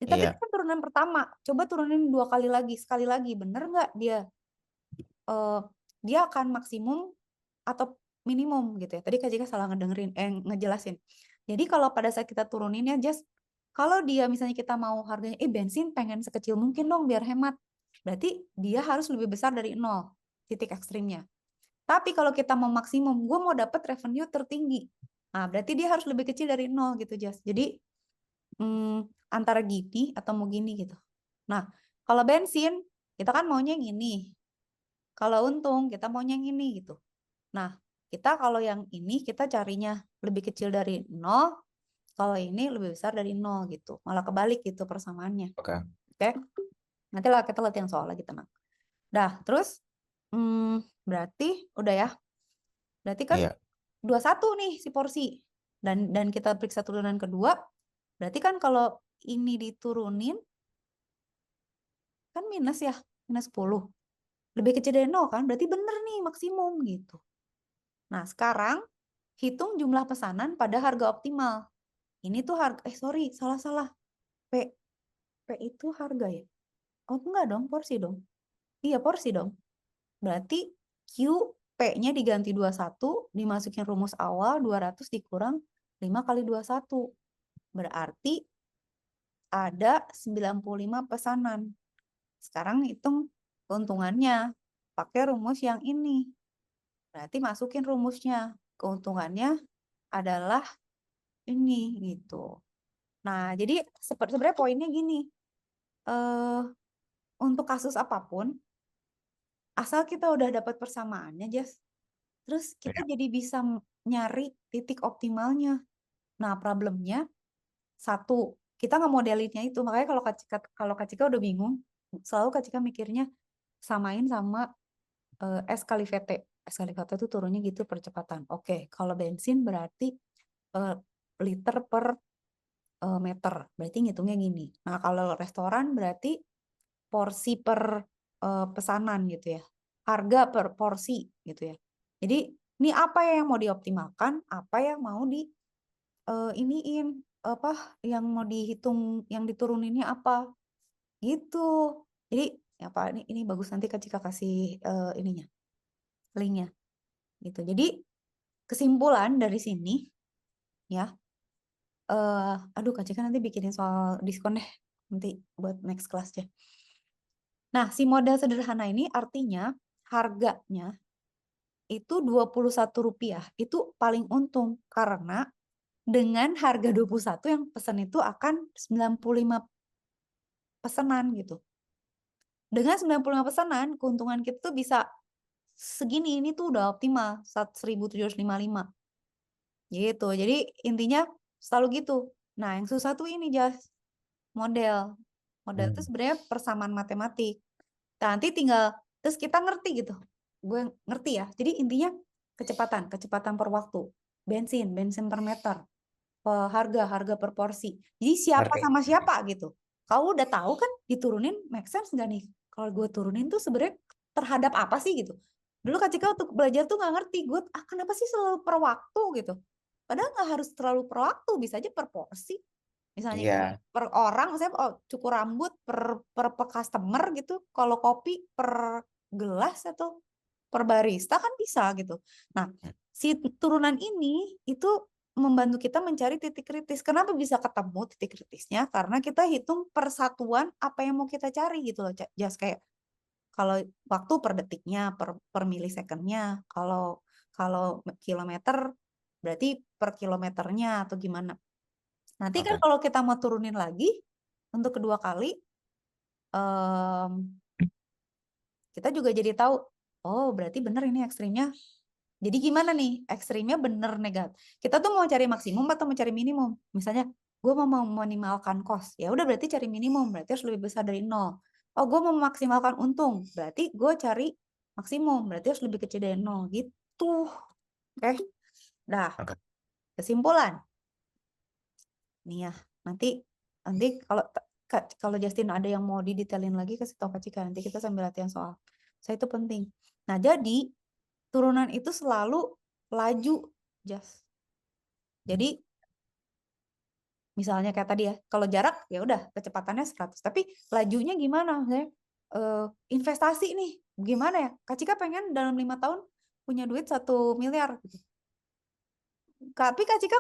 Ya, tapi Iya. itu kan turunan pertama. Coba turunin 2 kali lagi. Sekali lagi. Bener nggak dia akan maksimum atau minimum gitu ya. Tadi Kak Jika salah ngejelasin. Jadi kalau pada saat kita turunin ya just kalau dia misalnya kita mau harganya bensin pengen sekecil mungkin dong biar hemat. Berarti dia harus lebih besar dari 0 titik ekstrimnya. Tapi kalau kita mau maksimum, gue mau dapat revenue tertinggi. Nah, berarti dia harus lebih kecil dari 0 gitu, Jas. Jadi, antara gini atau mau gini gitu. Nah, kalau bensin, kita kan maunya yang ini. Kalau untung, kita maunya yang ini gitu. Nah, kita kalau yang ini, kita carinya lebih kecil dari 0. Kalau ini lebih besar dari 0 gitu. Malah kebalik gitu persamaannya. Oke. Oke? Nantilah kita lihat yang soal lagi, tenang. Dah, terus berarti udah ya. Berarti kan Iya. 21 nih si porsi. Dan kita periksa turunan kedua, berarti kan kalau ini diturunin kan minus ya, minus 10. Lebih kecil dari 0 kan? Berarti bener nih maksimum gitu. Nah, sekarang hitung jumlah pesanan pada harga optimal. Ini tuh harga salah. P itu harga ya? Oh, enggak dong, porsi dong. Iya, porsi dong. Berarti Q P-nya diganti 21, dimasukin rumus awal 200 dikurang 5 kali 21. Berarti ada 95 pesanan. Sekarang hitung keuntungannya. Pakai rumus yang ini. Berarti masukin rumusnya. Keuntungannya adalah ini gitu. Nah, jadi sebenarnya poinnya gini. Untuk kasus apapun, asal kita udah dapat persamaannya, Jas. Terus kita jadi bisa nyari titik optimalnya. Nah, problemnya satu, kita nggak modelinnya itu. Makanya kalau Kak Cika udah bingung, selalu Kak Cika mikirnya samain sama S kali VT. eskalator itu turunnya gitu percepatan. Oke, kalau bensin berarti liter per meter. Berarti ngitungnya gini. Nah, kalau restoran berarti porsi per pesanan gitu ya. Harga per porsi gitu ya. Jadi ini apa yang mau dioptimalkan, apa yang mau di iniin apa yang mau dihitung, yang dituruninnya apa gitu. Jadi apa ini bagus, nanti Kak Cika kasih ininya, linknya gitu. Jadi kesimpulan dari sini ya, aduh Kak Cika nanti bikinin soal diskon deh nanti buat next class ya. Nah, si model sederhana ini artinya harganya itu Rp21 itu paling untung karena dengan harga 21 yang pesan itu akan 95 pesanan gitu. Dengan 95 pesanan, keuntungan kita tuh bisa segini, ini tuh udah optimal, 1.755 gitu. Jadi intinya selalu gitu. Nah, yang susah tuh ini Jas, model. Model itu sebenarnya persamaan matematik. Nah, nanti tinggal terus kita ngerti gitu. Gue ngerti ya. Jadi intinya kecepatan per waktu, bensin per meter, harga per porsi. Jadi siapa Ngerti. sama siapa gitu. Kau udah tahu kan diturunin make sense nggak nih? Kalau gue turunin tuh sebenarnya terhadap apa sih gitu. Dulu Kak Cika untuk belajar tuh nggak ngerti. Gue kenapa sih selalu per waktu gitu. Padahal nggak harus terlalu per waktu, bisa aja per porsi. Misalnya Iya. per orang, misalnya cukur rambut per customer gitu. Kalau kopi per gelas atau per barista kan bisa gitu. Nah, si turunan ini itu membantu kita mencari titik kritis. Kenapa bisa ketemu titik kritisnya? Karena kita hitung persatuan apa yang mau kita cari gitu loh. Just kayak kalau waktu per detiknya, per milisecondnya, kalau kalau kilometer berarti per kilometernya atau gimana. Nanti kan Oke. kalau kita mau turunin lagi untuk kedua kali, em, kita juga jadi tahu, oh berarti bener ini ekstrimnya. Jadi gimana nih ekstrimnya bener negatif. Kita tuh mau cari maksimum atau mau cari minimum. Misalnya gue mau meminimalkan cost, ya udah berarti cari minimum, berarti harus lebih besar dari nol. Oh gue mau memaksimalkan untung, berarti gue cari maksimum, berarti harus lebih kecil dari nol gitu. Oke, dah Oke. kesimpulan. Nih ya, nanti nanti kalau Justin ada yang mau didetailin lagi kasih tahu Kak Cika, nanti kita sambil latihan soal. Saya itu penting. Nah, jadi turunan itu selalu laju, Jas. Jadi misalnya kayak tadi ya, kalau jarak ya udah kecepatannya 100, tapi lajunya gimana? Misalnya investasi nih, gimana ya? Kak Cika pengen dalam 5 tahun punya duit 1 miliar gitu. Tapi Kak Cika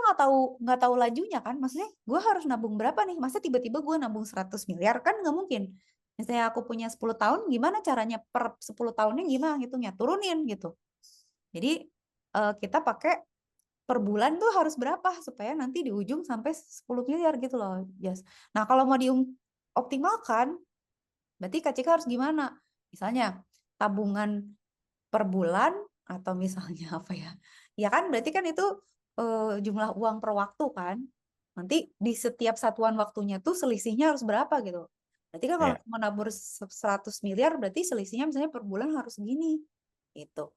nggak tahu lajunya kan, maksudnya gue harus nabung berapa nih, masa tiba-tiba gue nabung 100 miliar kan nggak mungkin. Misalnya aku punya 10 tahun, gimana caranya per 10 tahunnya gimana ngitungnya, turunin gitu. Jadi kita pakai per bulan tuh harus berapa supaya nanti di ujung sampai 10 miliar gitu loh, Jas. Nah kalau mau dioptimalkan, berarti Kak Cika harus gimana? Misalnya tabungan per bulan atau misalnya apa ya? Ya kan berarti kan itu jumlah uang per waktu kan. Nanti di setiap satuan waktunya tuh selisihnya harus berapa gitu. Berarti kan kalau Iya. mau nabur 100 miliar berarti selisihnya misalnya per bulan harus segini. Itu.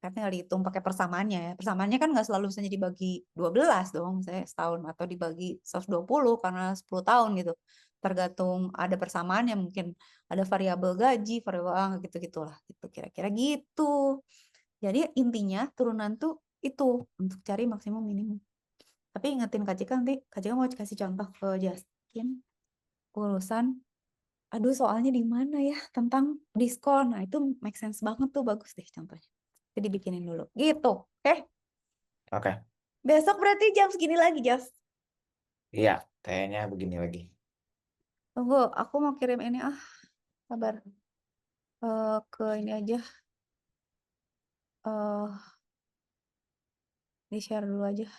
Kan tinggal dihitung pakai persamaannya ya. Persamaannya kan nggak selalu bisa dibagi 12 dong, misalnya setahun atau dibagi 120 karena 10 tahun gitu. Tergantung ada persamaannya, mungkin ada variabel gaji, variabel gitu-gitulah gitu kira-kira gitu. Jadi intinya turunan tuh itu untuk cari maksimum minimum. Tapi ingetin Kak Cika, nanti Kak Cika mau kasih contoh ke Justin urusan aduh soalnya di mana ya tentang diskon. Nah, itu make sense banget tuh, bagus deh contohnya. Jadi bikinin dulu. Gitu. Oke. Oke. Besok berarti jam segini lagi, Jas. Iya, kayaknya begini lagi. Tunggu, aku mau kirim ini sabar. Ke ini aja. Di share dulu aja.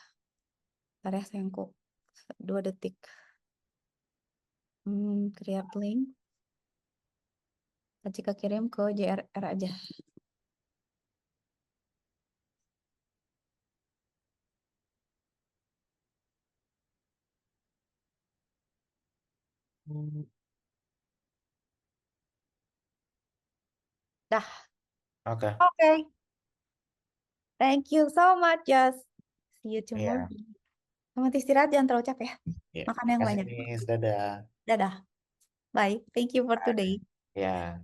Bentar ya sayangku. 2 detik. Create link. Jika kirim ke JRR aja. Dah. Oke. Oke. Thank you so much, Jas. See you Iya. tomorrow. Selamat istirahat, jangan terlalu capek ya. Iya. Makan yang Makasih banyak. nih, dadah. Dadah. Bye. Thank you for Bye. today. Ya.